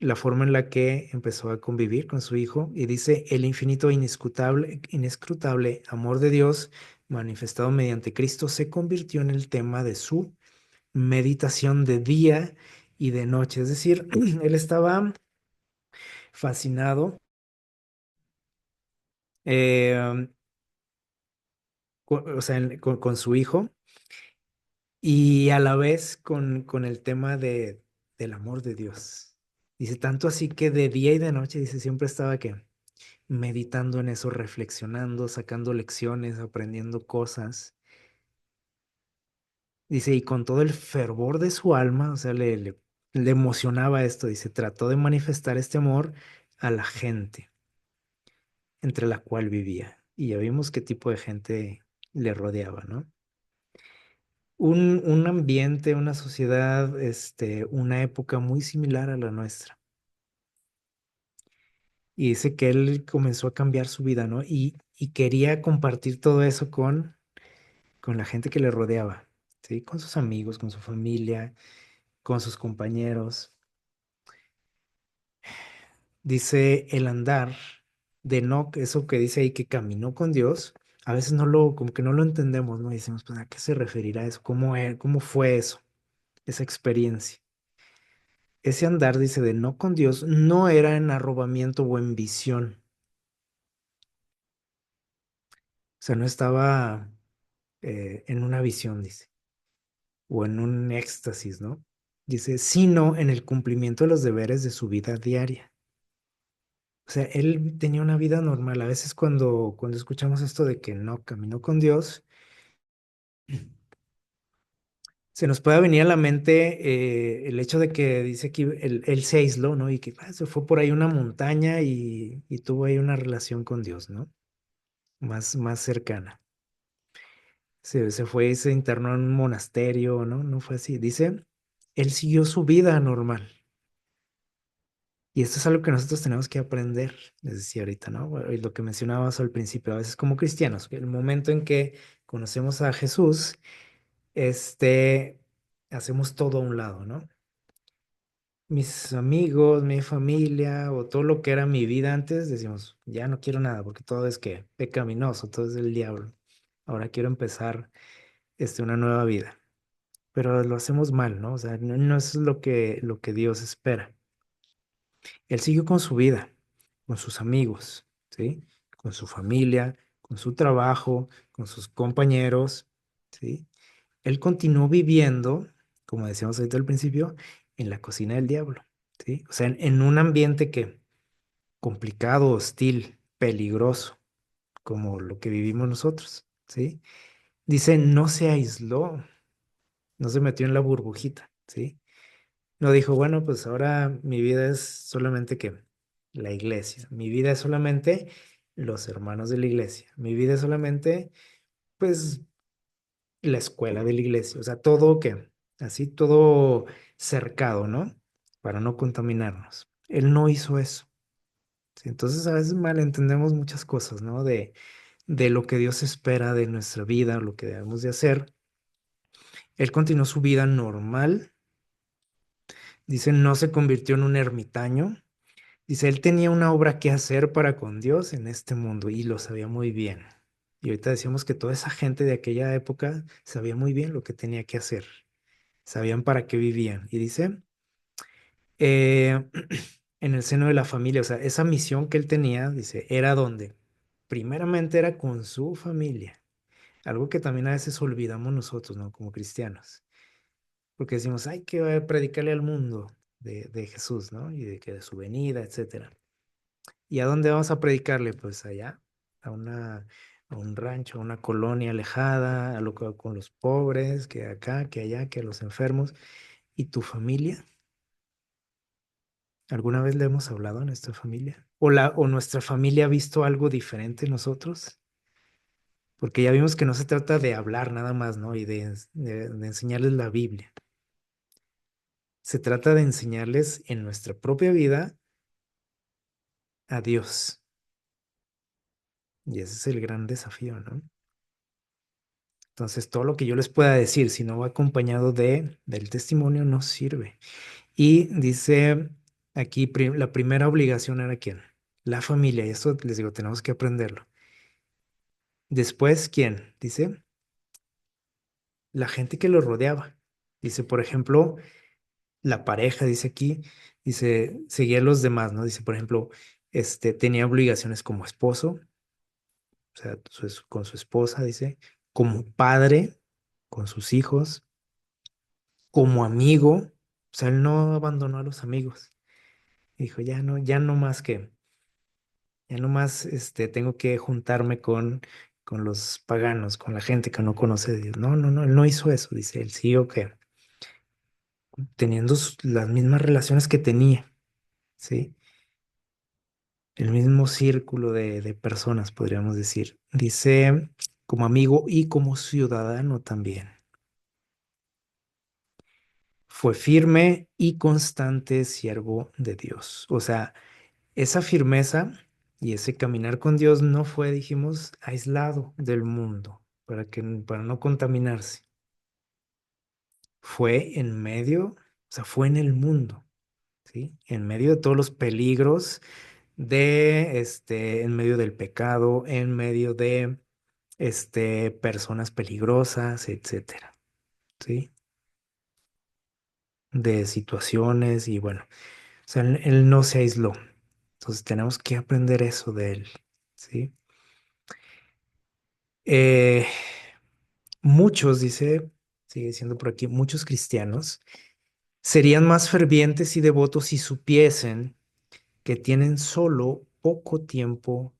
La forma en la que empezó a convivir con su hijo y dice, el infinito e inescrutable amor de Dios manifestado mediante Cristo se convirtió en el tema de su meditación de día y de noche. Es decir, él estaba fascinado, eh, o sea, con su hijo y a la vez con el tema del amor de Dios. Dice, tanto así que de día y de noche, dice, siempre estaba que meditando en eso, reflexionando, sacando lecciones, aprendiendo cosas. Dice, y con todo el fervor de su alma, o sea, le emocionaba esto, dice, trató de manifestar este amor a la gente entre la cual vivía. Y ya vimos qué tipo de gente le rodeaba, ¿no? Un ambiente, una sociedad, una época muy similar a la nuestra. Y dice que él comenzó a cambiar su vida, ¿no? Y quería compartir todo eso con la gente que le rodeaba, ¿sí? Con sus amigos, con su familia, con sus compañeros. Dice el andar de Enoc, eso que dice ahí que caminó con Dios, a veces como que no lo entendemos, ¿no? Y decimos, pues, ¿a qué se referirá eso? ¿Cómo fue eso? Esa experiencia. Ese andar, dice, de no con Dios, no era en arrobamiento o en visión. O sea, no estaba en una visión, dice, o en un éxtasis, ¿no? Dice, sino en el cumplimiento de los deberes de su vida diaria. O sea, él tenía una vida normal. A veces cuando escuchamos esto de que no caminó con Dios, se nos puede venir a la mente el hecho de que dice que él se aisló, ¿no? Y que se fue por ahí a una montaña y tuvo ahí una relación con Dios, ¿no? Más cercana. Se fue y se internó en un monasterio, ¿no? No fue así. Dice, él siguió su vida normal. Y esto es algo que nosotros tenemos que aprender, les decía ahorita, ¿no? Bueno, y lo que mencionabas al principio, a veces como cristianos, que el momento en que conocemos a Jesús, este, hacemos todo a un lado, ¿no? Mis amigos, mi familia o todo lo que era mi vida antes, decimos, ya no quiero nada porque todo es que pecaminoso, todo es del diablo. Ahora quiero empezar una nueva vida. Pero lo hacemos mal, ¿no? O sea, no es lo que Dios espera. Él siguió con su vida, con sus amigos, ¿sí? Con su familia, con su trabajo, con sus compañeros, ¿sí? Él continuó viviendo, como decíamos ahorita al principio, en la cocina del diablo, ¿sí? O sea, en un ambiente que complicado, hostil, peligroso, como lo que vivimos nosotros, ¿sí? Dice, no se aisló, no se metió en la burbujita, ¿sí? No dijo, bueno, pues ahora mi vida es solamente que la iglesia, mi vida es solamente los hermanos de la iglesia. Mi vida es solamente, pues, la escuela de la iglesia. O sea, todo que, así, todo cercado, ¿no? Para no contaminarnos. Él no hizo eso. ¿Sí? Entonces, a veces malentendemos muchas cosas, ¿no? De lo que Dios espera de nuestra vida, lo que debemos de hacer. Él continuó su vida normal. Dice, no se convirtió en un ermitaño. Dice, él tenía una obra que hacer para con Dios en este mundo y lo sabía muy bien. Y ahorita decíamos que toda esa gente de aquella época sabía muy bien lo que tenía que hacer, sabían para qué vivían. Y dice, eh, en el seno de la familia, o sea, esa misión que él tenía, dice, era donde, primeramente era con su familia, algo que también a veces olvidamos nosotros, ¿no? Como cristianos, porque decimos, hay que predicarle al mundo de Jesús, ¿no? Y de que de su venida, etcétera. ¿Y a dónde vamos a predicarle? Pues allá, a a un rancho, a una colonia alejada, con los pobres, que acá, que allá, que a los enfermos. ¿Y tu familia? ¿Alguna vez le hemos hablado a nuestra familia? ¿O nuestra familia ha visto algo diferente en nosotros? Porque ya vimos que no se trata de hablar nada más, ¿no? Y de enseñarles la Biblia. Se trata de enseñarles en nuestra propia vida a Dios. Y ese es el gran desafío, ¿no? Entonces, todo lo que yo les pueda decir, si no va acompañado del testimonio, no sirve. Y dice aquí, la primera obligación era quién? La familia. Y eso les digo, tenemos que aprenderlo. Después, ¿quién? Dice, la gente que lo rodeaba. Dice, por ejemplo, la pareja, dice aquí, dice, seguía a los demás, ¿no? Dice, por ejemplo, tenía obligaciones como esposo, o sea, con su esposa, dice, como padre, con sus hijos, como amigo, o sea, él no abandonó a los amigos. Dijo, ya no más ya no más, tengo que juntarme con los paganos, con la gente que no conoce a Dios. No, no, no, él no hizo eso, dice, él siguió que teniendo las mismas relaciones que tenía, ¿sí? El mismo círculo de personas, podríamos decir. Dice, como amigo y como ciudadano también. Fue firme y constante siervo de Dios. O sea, esa firmeza y ese caminar con Dios no fue, dijimos, aislado del mundo para no contaminarse. Fue en medio, o sea, fue en el mundo, ¿sí? En medio de todos los peligros en medio del pecado, en medio de, personas peligrosas, etcétera, ¿sí? De situaciones y bueno, o sea, él no se aisló. Entonces tenemos que aprender eso de él, ¿sí? Eh, Muchos, dice, sigue diciendo por aquí, muchos cristianos serían más fervientes y devotos si supiesen que tienen solo poco tiempo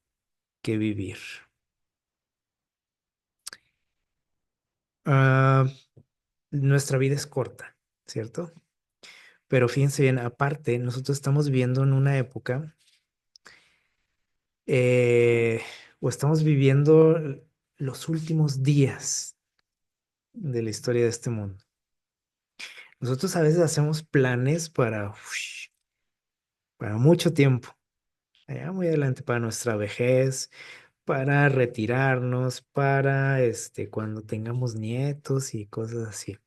que vivir. Ah, nuestra vida es corta, ¿cierto? Pero fíjense bien, aparte, nosotros estamos viviendo en una época, eh, o estamos viviendo los últimos días de la historia de este mundo. Nosotros a veces hacemos planes para mucho tiempo, allá muy adelante, para nuestra vejez, para retirarnos, para cuando tengamos nietos y cosas así.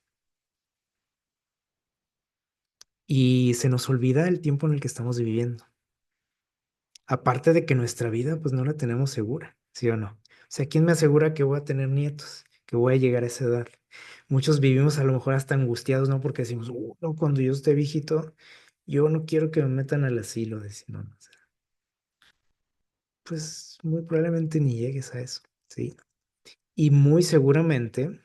Y se nos olvida el tiempo en el que estamos viviendo. Aparte de que nuestra vida, pues no la tenemos segura, ¿sí o no? O sea, ¿quién me asegura que voy a tener nietos, que voy a llegar a esa edad? Muchos vivimos a lo mejor hasta angustiados, ¿no? Porque decimos, no, cuando yo esté viejito, yo no quiero que me metan al asilo, decimos, ¿no? O sea, pues muy probablemente ni llegues a eso, ¿sí? Y muy seguramente,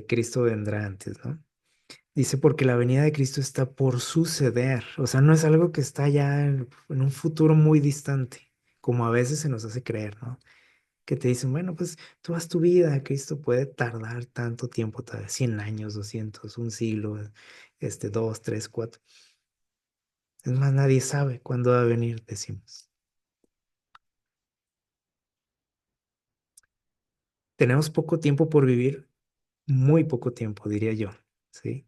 Cristo vendrá antes, ¿no? Dice, porque la venida de Cristo está por suceder. O sea, no es algo que está ya en un futuro muy distante, como a veces se nos hace creer, ¿no? Que te dicen, bueno, pues tú haz tu vida, Cristo puede tardar tanto tiempo, tal vez 100 años, 200, un siglo, 2, 3, 4. Es más, nadie sabe cuándo va a venir, decimos. tenemos poco tiempo por vivir, muy poco tiempo, diría yo, ¿sí?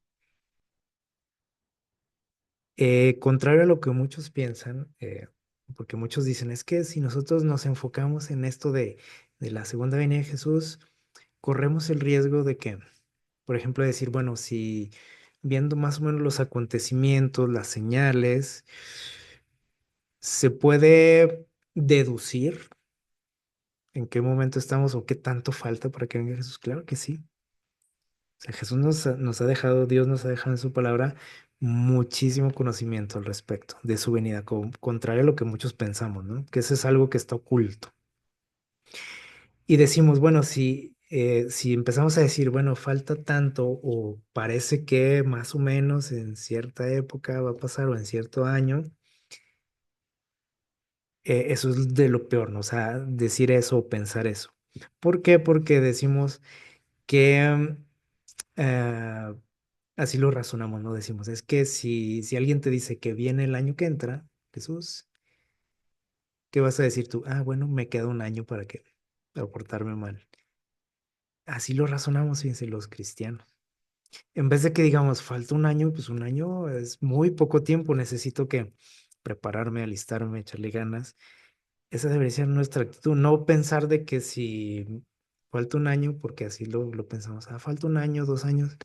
Contrario a lo que muchos piensan, porque muchos dicen, es que si nosotros nos enfocamos en esto de la segunda venida de Jesús, corremos el riesgo de que, por ejemplo, decir, bueno, si viendo más o menos los acontecimientos, las señales, se puede deducir en qué momento estamos o qué tanto falta para que venga Jesús. Claro que sí. O sea, Jesús nos ha dejado, Dios nos ha dejado en su palabra muchísimo conocimiento al respecto de su venida, contrario a lo que muchos pensamos, ¿no? Que eso es algo que está oculto. Y decimos, bueno, si empezamos a decir, bueno, falta tanto o parece que más o menos en cierta época va a pasar o en cierto año, eso es de lo peor, ¿no? O sea, decir eso o pensar eso. ¿Por qué? Porque decimos que eh, así lo razonamos, ¿no? Decimos, es que si alguien te dice que viene el año que entra, Jesús, ¿qué vas a decir tú? Ah, bueno, me queda un año para portarme mal. Así lo razonamos, fíjense, los cristianos. En vez de que digamos, falta un año, pues un año es muy poco tiempo, necesito que prepararme, alistarme, echarle ganas. Esa debería ser nuestra actitud, no pensar de que si falta un año, porque así lo pensamos, ah, falta un año, 2 años,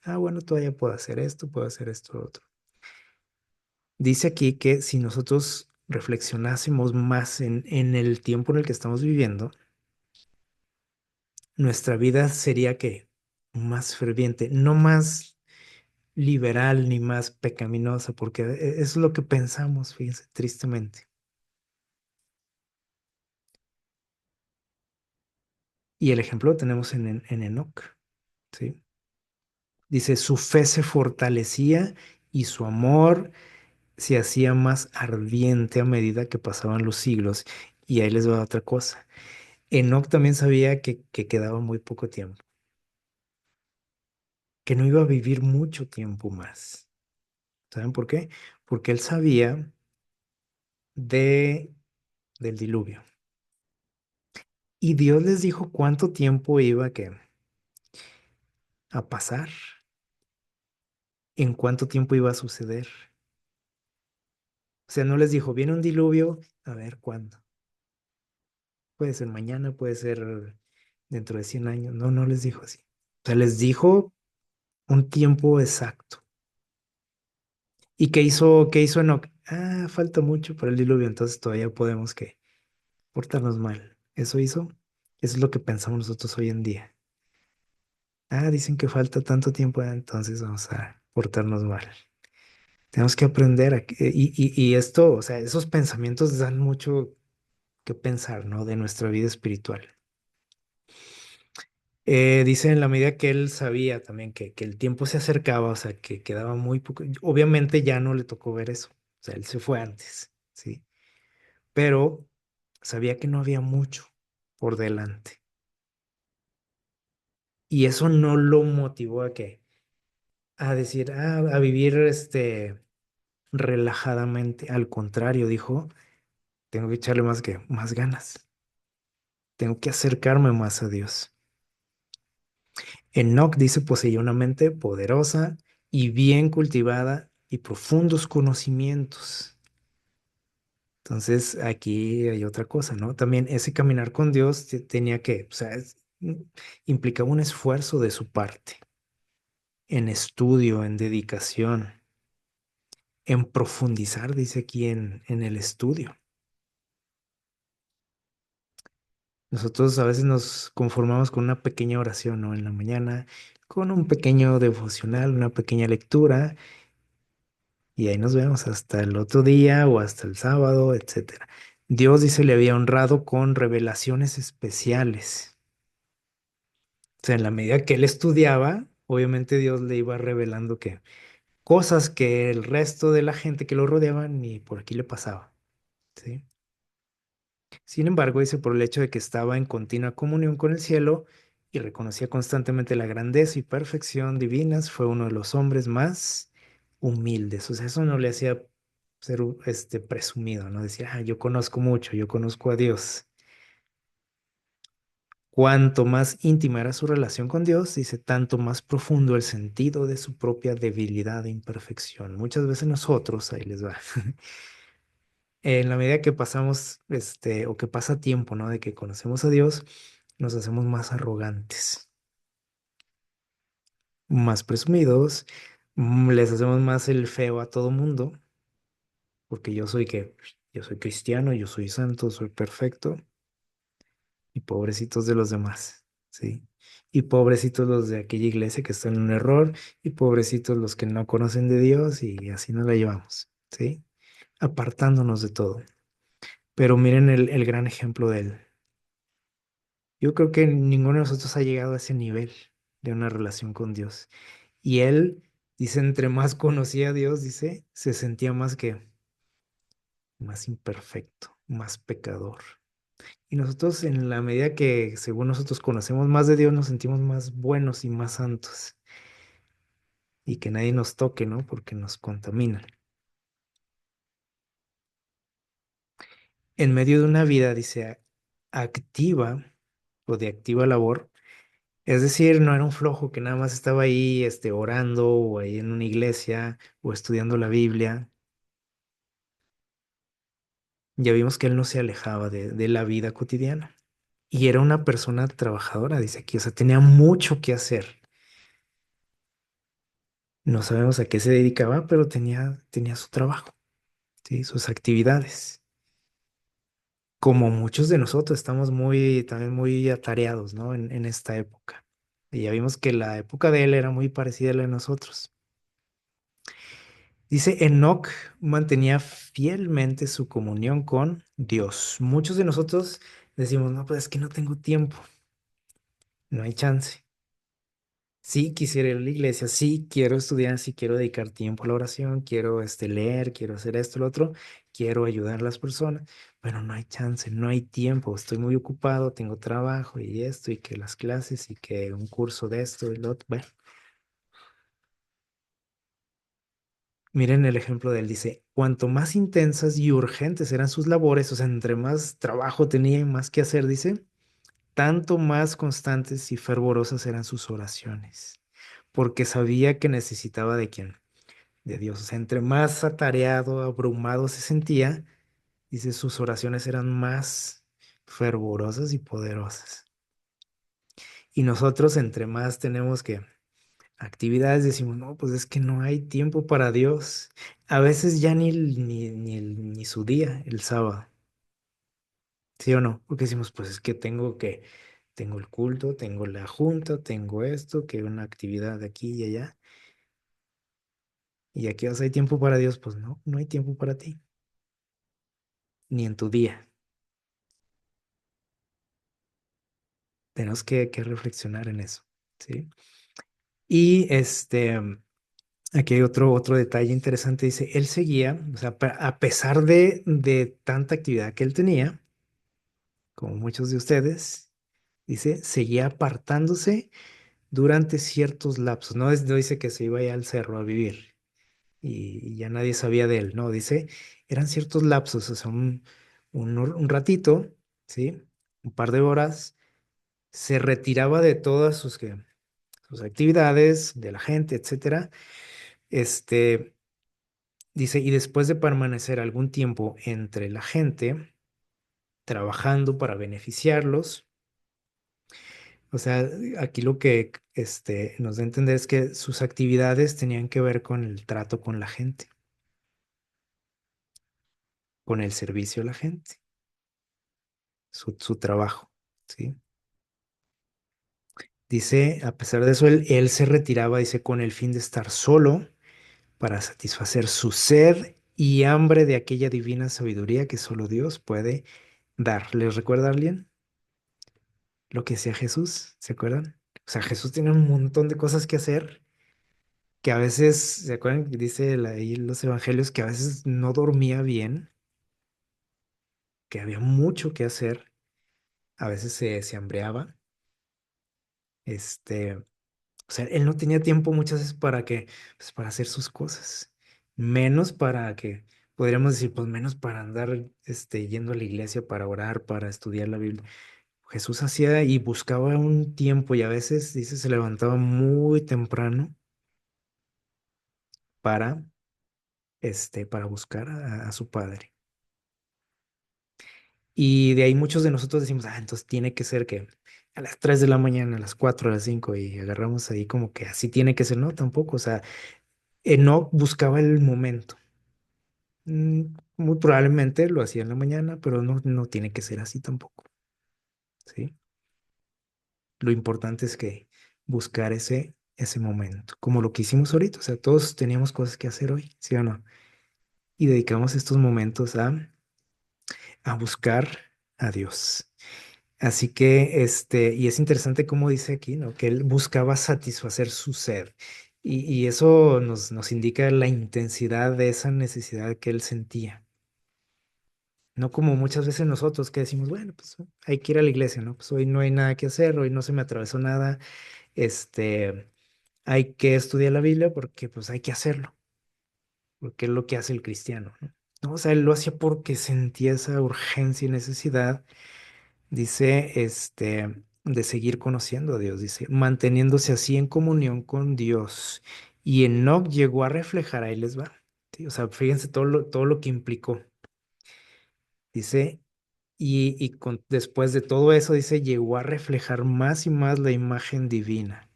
ah, bueno, todavía puedo hacer esto, lo otro. Dice aquí que si nosotros reflexionásemos más en el tiempo en el que estamos viviendo, nuestra vida sería que más ferviente, no más liberal ni más pecaminosa, porque eso es lo que pensamos, fíjense, tristemente. Y el ejemplo lo tenemos en Enoc, ¿sí? Dice, su fe se fortalecía y su amor se hacía más ardiente a medida que pasaban los siglos. Y ahí les va otra cosa. Enoc también sabía que quedaba muy poco tiempo, que no iba a vivir mucho tiempo más. ¿Saben por qué? Porque él sabía de, del diluvio. Y Dios les dijo cuánto tiempo iba a pasar, en cuánto tiempo iba a suceder. O sea, no les dijo, viene un diluvio, a ver cuándo. Puede ser mañana, puede ser dentro de 100 años. No, no les dijo así. O sea, les dijo un tiempo exacto. ¿Y qué hizo Enoch? Ah, falta mucho para el diluvio, entonces todavía podemos que portarnos mal. ¿Eso hizo? Eso es lo que pensamos nosotros hoy en día. Ah, dicen que falta tanto tiempo, entonces vamos a portarnos mal. Tenemos que aprender y esto, o sea, esos pensamientos dan mucho que pensar, ¿no? De nuestra vida espiritual. Dice en la medida que él sabía también que el tiempo se acercaba, o sea, que quedaba muy poco. Obviamente ya no le tocó ver eso, o sea, él se fue antes, ¿sí? Pero sabía que no había mucho por delante. Y eso no lo motivó a decir, a vivir relajadamente. Al contrario, dijo, tengo que echarle más ganas, tengo que acercarme más a Dios. Enoc dice poseía una mente poderosa y bien cultivada y profundos conocimientos. Entonces aquí hay otra cosa, ¿no? También ese caminar con Dios tenía que, o sea, implicaba un esfuerzo de su parte, en estudio, en dedicación, en profundizar, dice aquí en el estudio. Nosotros a veces nos conformamos con una pequeña oración, ¿no? En la mañana, con un pequeño devocional, una pequeña lectura, y ahí nos vemos hasta el otro día o hasta el sábado, etcétera. Dios dice le había honrado con revelaciones especiales. O sea, en la medida que él estudiaba, obviamente Dios le iba revelando que cosas que el resto de la gente que lo rodeaba ni por aquí le pasaba, ¿sí? Sin embargo, dice por el hecho de que estaba en continua comunión con el cielo y reconocía constantemente la grandeza y perfección divinas, fue uno de los hombres más humildes. O sea, eso no le hacía ser presumido, ¿no? Decía, ah, yo conozco mucho, yo conozco a Dios. Cuanto más íntima era su relación con Dios, dice, tanto más profundo el sentido de su propia debilidad e imperfección. Muchas veces nosotros, ahí les va, en la medida que pasamos, o que pasa tiempo, ¿no? De que conocemos a Dios, nos hacemos más arrogantes, más presumidos, les hacemos más el feo a todo mundo, porque yo soy cristiano, yo soy santo, soy perfecto, y pobrecitos de los demás, ¿sí? Y pobrecitos los de aquella iglesia que están en un error, y pobrecitos los que no conocen de Dios, y así nos la llevamos, ¿sí? Apartándonos de todo. Pero miren el gran ejemplo de él. Yo creo que ninguno de nosotros ha llegado a ese nivel de una relación con Dios. Y él, dice, entre más conocía a Dios, dice, se sentía más que más imperfecto, más pecador. Y nosotros, en la medida que, según nosotros conocemos más de Dios, nos sentimos más buenos y más santos. Y que nadie nos toque, ¿no? Porque nos contamina. En medio de una vida, dice, activa o de activa labor. Es decir, no era un flojo que nada más estaba ahí, orando o ahí en una iglesia o estudiando la Biblia. Ya vimos que él no se alejaba de la vida cotidiana. Y era una persona trabajadora, dice aquí. O sea, tenía mucho que hacer. No sabemos a qué se dedicaba, pero tenía su trabajo, ¿sí? Sus actividades. Como muchos de nosotros estamos también muy atareados, ¿no? En esta época. Y ya vimos que la época de él era muy parecida a la de nosotros. Dice, Enoc mantenía fielmente su comunión con Dios. Muchos de nosotros decimos, no, pues es que no tengo tiempo, no hay chance. Sí, quisiera ir a la iglesia, sí, quiero estudiar, sí, quiero dedicar tiempo a la oración, quiero leer, quiero hacer esto, lo otro, quiero ayudar a las personas, pero no hay chance, no hay tiempo, estoy muy ocupado, tengo trabajo y esto, y que las clases, y que un curso de esto y lo otro. Bueno, miren el ejemplo de él, dice, cuanto más intensas y urgentes eran sus labores, o sea, entre más trabajo tenía y más que hacer, dice, tanto más constantes y fervorosas eran sus oraciones, porque sabía que necesitaba de quién, de Dios. O sea, entre más atareado, abrumado se sentía, dice, sus oraciones eran más fervorosas y poderosas. Y nosotros, entre más tenemos que actividades, decimos, no, pues es que no hay tiempo para Dios. A veces ya ni su día, el sábado. ¿Sí o no? Porque decimos, pues es que tengo el culto, tengo la junta, tengo esto, que una actividad de aquí y allá. Y aquí vas, hay tiempo para Dios, pues no, no hay tiempo para ti, ni en tu día. Tenemos que reflexionar en eso, ¿sí? Y aquí hay otro detalle interesante, dice, él seguía, o sea, a pesar de tanta actividad que él tenía, como muchos de ustedes, dice, seguía apartándose durante ciertos lapsos. No dice que se iba allá al cerro a vivir y ya nadie sabía de él, no, dice, eran ciertos lapsos, o sea, un ratito, ¿sí? Un par de horas, se retiraba de todas sus actividades, de la gente, etcétera. Este, dice, y después de permanecer algún tiempo entre la gente, trabajando para beneficiarlos, o sea, aquí lo que nos da a entender es que sus actividades tenían que ver con el trato con la gente, con el servicio a la gente, su trabajo, ¿sí? Dice, a pesar de eso, él se retiraba, dice, con el fin de estar solo para satisfacer su sed y hambre de aquella divina sabiduría que solo Dios puede dar. ¿Les recuerda a alguien lo que hacía Jesús? ¿Se acuerdan? O sea, Jesús tiene un montón de cosas que hacer que a veces, ¿se acuerdan? Que dice ahí en los evangelios que a veces no dormía bien, que había mucho que hacer, a veces se hambreaba, o sea, él no tenía tiempo muchas veces pues, para hacer sus cosas, menos para que, podríamos decir, pues menos para andar, yendo a la iglesia para orar, para estudiar la Biblia. Jesús hacía y buscaba un tiempo y a veces, dice, se levantaba muy temprano para, para buscar a su Padre. Y de ahí muchos de nosotros decimos, entonces tiene que ser que a las 3 de la mañana, a las 4 a las 5 y agarramos ahí como que así tiene que ser, no, tampoco, o sea, Enoc buscaba el momento. Muy probablemente lo hacía en la mañana, pero no, no tiene que ser así tampoco, ¿sí? Lo importante es que buscar ese momento, como lo que hicimos ahorita, o sea, todos teníamos cosas que hacer hoy, ¿sí o no? Y dedicamos estos momentos a buscar a Dios. Así que, y es interesante cómo dice aquí, ¿no? Que él buscaba satisfacer su sed. Y eso nos indica la intensidad de esa necesidad que él sentía. No como muchas veces nosotros que decimos, bueno, pues hay que ir a la iglesia, ¿no? Pues hoy no hay nada que hacer, hoy no se me atravesó nada, hay que estudiar la Biblia porque pues hay que hacerlo, porque es lo que hace el cristiano, ¿no? No, o sea, él lo hacía porque sentía esa urgencia y necesidad, dice, de seguir conociendo a Dios, dice, manteniéndose así en comunión con Dios. Y Enoc llegó a reflejar, ahí les va, ¿sí? O sea, fíjense todo lo que implicó. Dice, después de todo eso, dice, llegó a reflejar más y más la imagen divina.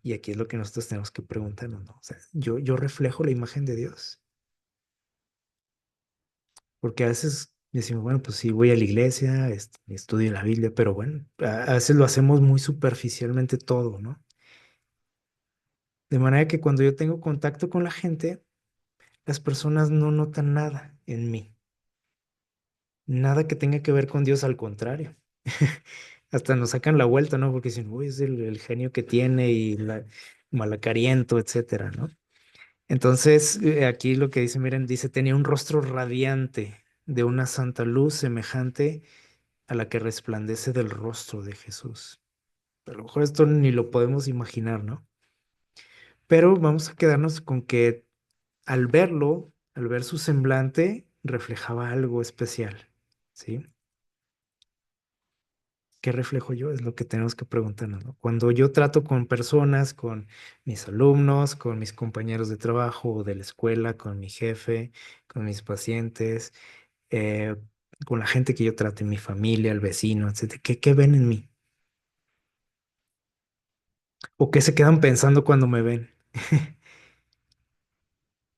Y aquí es lo que nosotros tenemos que preguntarnos, ¿no? O sea, yo reflejo la imagen de Dios. Porque a veces decimos, bueno, pues sí, voy a la iglesia, estudio la Biblia, pero bueno, a veces lo hacemos muy superficialmente todo, ¿no? De manera que cuando yo tengo contacto con la gente, las personas no notan nada en mí, nada que tenga que ver con Dios, al contrario. Hasta nos sacan la vuelta, ¿no? Porque dicen, uy, es el genio que tiene y malacariento, etcétera, ¿no? Entonces, aquí lo que dice, miren, dice, tenía un rostro radiante de una santa luz semejante a la que resplandece del rostro de Jesús. A lo mejor esto ni lo podemos imaginar, ¿no? Pero vamos a quedarnos con que al verlo, al ver su semblante, reflejaba algo especial, ¿sí? ¿Qué reflejo yo? Es lo que tenemos que preguntarnos, ¿no? Cuando yo trato con personas, con mis alumnos, con mis compañeros de trabajo o de la escuela, con mi jefe, con mis pacientes, eh, con la gente que yo trato en mi familia, el vecino, etcétera, ¿qué ven en mí? ¿O qué se quedan pensando cuando me ven?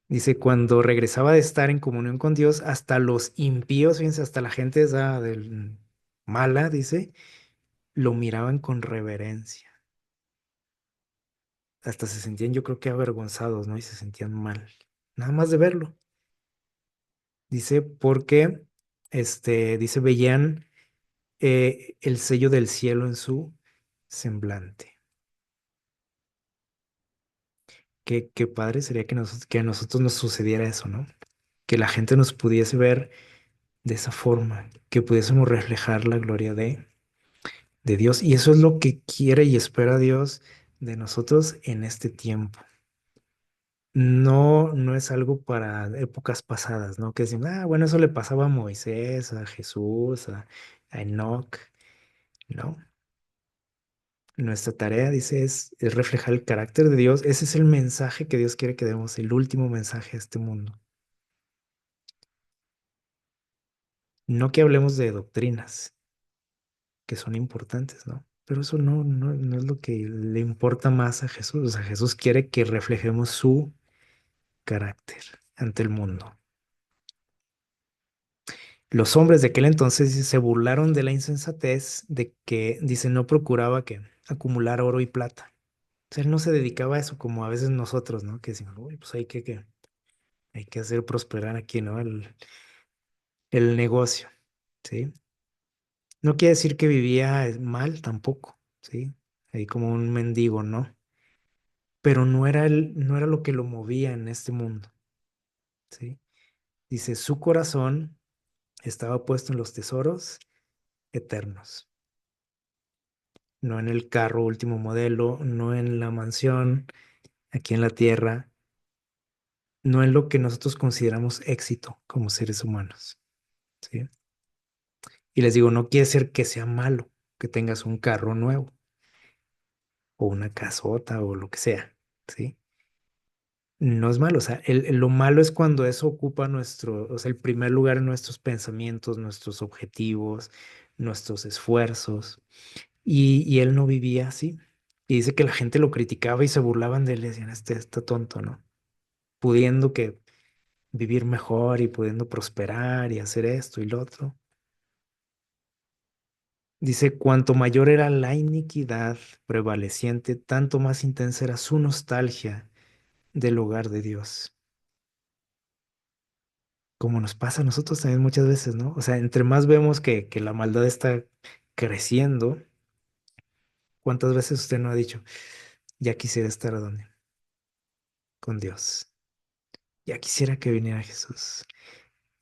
Dice, cuando regresaba de estar en comunión con Dios, hasta los impíos, fíjense, hasta la gente esa mala, dice, lo miraban con reverencia. Hasta se sentían, yo creo que avergonzados, ¿no? Y se sentían mal. Nada más de verlo. Dice, porque, dice, veían el sello del cielo en su semblante. Qué padre sería que a nosotros nos sucediera eso, ¿no? Que la gente nos pudiese ver de esa forma, que pudiésemos reflejar la gloria de Dios. Y eso es lo que quiere y espera Dios de nosotros en este tiempo. No, no es algo para épocas pasadas, ¿no? Que decimos, bueno, eso le pasaba a Moisés, a Jesús, a Enoch, ¿no? Nuestra tarea, dice, es reflejar el carácter de Dios. Ese es el mensaje que Dios quiere que demos, el último mensaje a este mundo. No que hablemos de doctrinas, que son importantes, ¿no? Pero eso no es lo que le importa más a Jesús. O sea, Jesús quiere que reflejemos su carácter ante el mundo. Los hombres de aquel entonces se burlaron de la insensatez de que, dice, no procuraba que acumular oro y plata. O sea, él no se dedicaba a eso como a veces nosotros, ¿no? Que decimos, uy, pues hay que hacer prosperar aquí, ¿no? El negocio, ¿sí? No quiere decir que vivía mal tampoco, ¿sí? Ahí como un mendigo, ¿no? Pero no era lo que lo movía en este mundo, ¿sí? Dice, su corazón estaba puesto en los tesoros eternos, no en el carro último modelo, no en la mansión aquí en la tierra, no en lo que nosotros consideramos éxito como seres humanos, ¿sí? Y les digo, no quiere decir que sea malo que tengas un carro nuevo o una casota o lo que sea, ¿sí? No es malo, o sea, lo malo es cuando eso ocupa o sea, el primer lugar en nuestros pensamientos, nuestros objetivos, nuestros esfuerzos. Y él no vivía así. Y dice que la gente lo criticaba y se burlaban de él, y decían, este está tonto, ¿no? Pudiendo que vivir mejor y pudiendo prosperar y hacer esto y lo otro. Dice, cuanto mayor era la iniquidad prevaleciente, tanto más intensa era su nostalgia del hogar de Dios. Como nos pasa a nosotros también muchas veces, ¿no? O sea, entre más vemos que la maldad está creciendo, ¿cuántas veces usted no ha dicho, ya quisiera estar a dónde? Con Dios. Ya quisiera que viniera Jesús.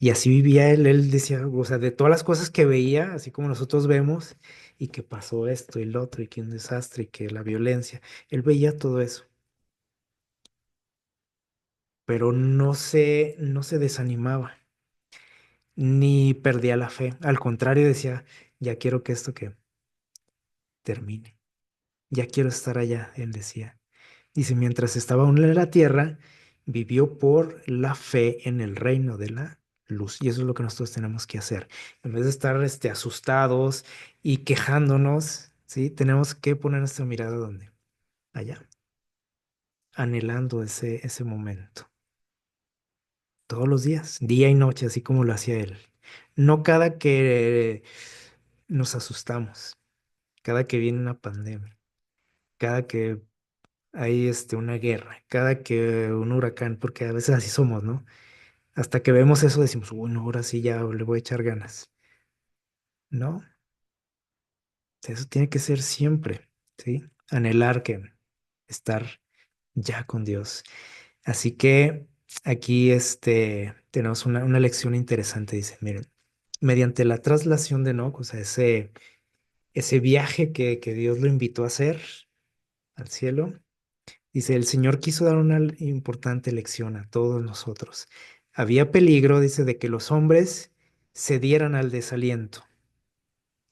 Y así vivía él decía, o sea, de todas las cosas que veía, así como nosotros vemos, y que pasó esto y lo otro, y que un desastre, y que la violencia, él veía todo eso, pero no se desanimaba, ni perdía la fe. Al contrario, decía, ya quiero que esto que termine, ya quiero estar allá, él decía. Dice, mientras estaba aún en la tierra, vivió por la fe en el reino de la luz. Y eso es lo que nosotros tenemos que hacer. En vez de estar asustados y quejándonos, ¿sí? Tenemos que poner nuestra mirada donde, allá, anhelando ese momento. Todos los días, día y noche, así como lo hacía él. No cada que nos asustamos, cada que viene una pandemia, cada que hay una guerra, cada que un huracán, porque a veces así somos, ¿no? Hasta que vemos eso decimos, bueno, ahora sí ya le voy a echar ganas. No, eso tiene que ser siempre, ¿sí? Anhelar que estar ya con Dios. Así que aquí tenemos una lección interesante, dice, miren, mediante la traslación de Enoc, o sea, ese viaje que Dios lo invitó a hacer al cielo, dice, el Señor quiso dar una importante lección a todos nosotros. Había peligro, dice, de que los hombres cedieran al desaliento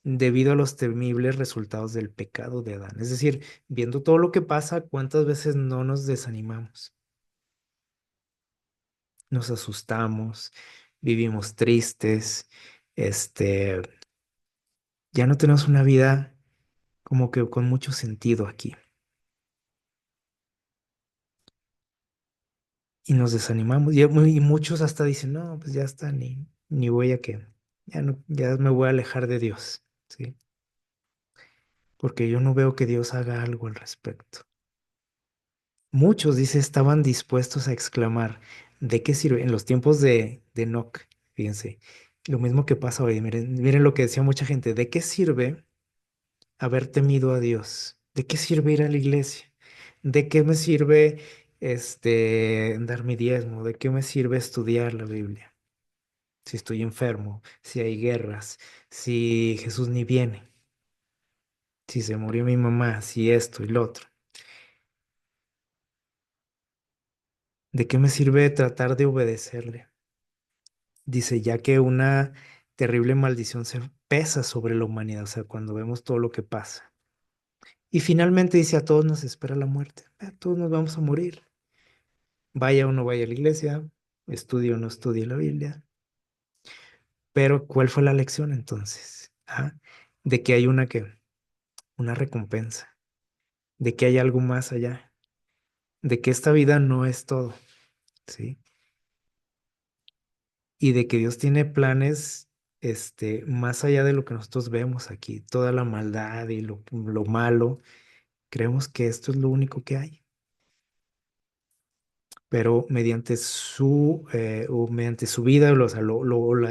debido a los temibles resultados del pecado de Adán. Es decir, viendo todo lo que pasa, ¿cuántas veces no nos desanimamos? Nos asustamos, vivimos tristes, este, ya no tenemos una vida como que con mucho sentido aquí. Y nos desanimamos. Y muchos hasta dicen, no, pues ya está, ni voy a que, ya no, ya me voy a alejar de Dios, ¿sí? Porque yo no veo que Dios haga algo al respecto. Muchos, dice, estaban dispuestos a exclamar, ¿de qué sirve? En los tiempos de Enoch, fíjense, lo mismo que pasa hoy, miren lo que decía mucha gente, ¿de qué sirve haber temido a Dios? ¿De qué sirve ir a la iglesia? ¿De qué me sirve dar mi diezmo? ¿De qué me sirve estudiar la Biblia? Si estoy enfermo, si hay guerras, si Jesús ni viene, si se murió mi mamá, si esto y lo otro. ¿De qué me sirve tratar de obedecerle? Dice, ya que una terrible maldición se pesa sobre la humanidad, o sea, cuando vemos todo lo que pasa. Y finalmente dice, a todos nos espera la muerte, a todos nos vamos a morir. Vaya o no vaya a la iglesia, estudie o no estudie la Biblia. Pero, ¿cuál fue la lección entonces? Ah, de que hay una recompensa, de que hay algo más allá, de que esta vida no es todo, ¿sí? Y de que Dios tiene planes, más allá de lo que nosotros vemos aquí, toda la maldad y lo malo, creemos que esto es lo único que hay. Pero mediante su vida, o sea,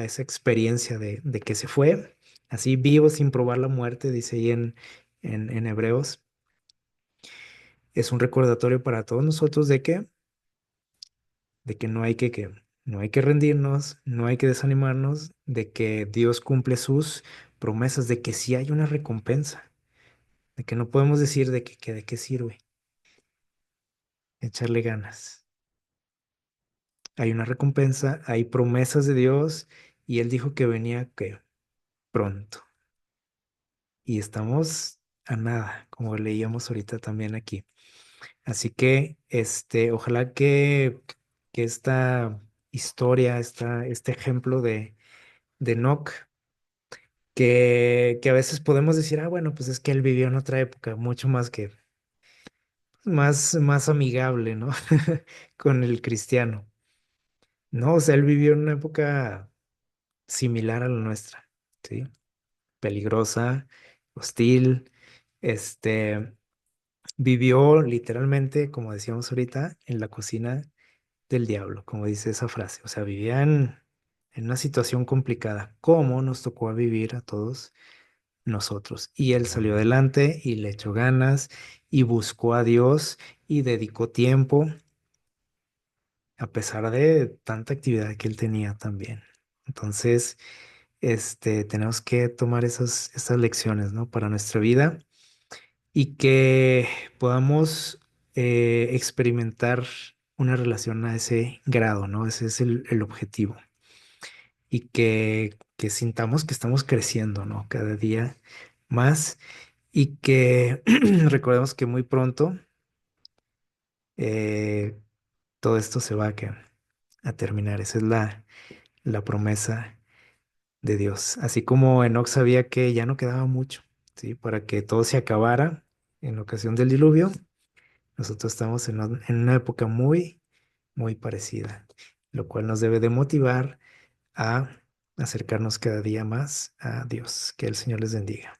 esa experiencia de que se fue, así vivo sin probar la muerte, dice ahí en Hebreos, es un recordatorio para todos nosotros de que no hay que rendirnos, no hay que desanimarnos, de que Dios cumple sus promesas, de que sí hay una recompensa, de que no podemos decir que de qué sirve echarle ganas. Hay una recompensa, hay promesas de Dios y Él dijo que venía, ¿qué? pronto. Y estamos a nada, como leíamos ahorita también aquí. Así que, ojalá que esta historia, este ejemplo de Enoch, que a veces podemos decir, ah, bueno, pues es que él vivió en otra época, mucho más más amigable, ¿no? Con el cristiano. No, o sea, él vivió en una época similar a la nuestra, ¿sí? Peligrosa, hostil, este, vivió literalmente, como decíamos ahorita, en la cocina del diablo, como dice esa frase. O sea, vivía en una situación complicada, como nos tocó a vivir a todos nosotros. Y él salió adelante y le echó ganas y buscó a Dios y dedicó tiempo, a pesar de tanta actividad que él tenía también. Entonces, tenemos que tomar esas lecciones, ¿no? Para nuestra vida y que podamos experimentar una relación a ese grado, ¿no? Ese es el objetivo. Y que sintamos que estamos creciendo, ¿no? Cada día más y que recordemos que muy pronto eh, todo esto se va a terminar. Esa es la promesa de Dios. Así como Enoch sabía que ya no quedaba mucho, ¿sí? Para que todo se acabara en la ocasión del diluvio, nosotros estamos en una época muy parecida, lo cual nos debe de motivar a acercarnos cada día más a Dios. Que el Señor les bendiga.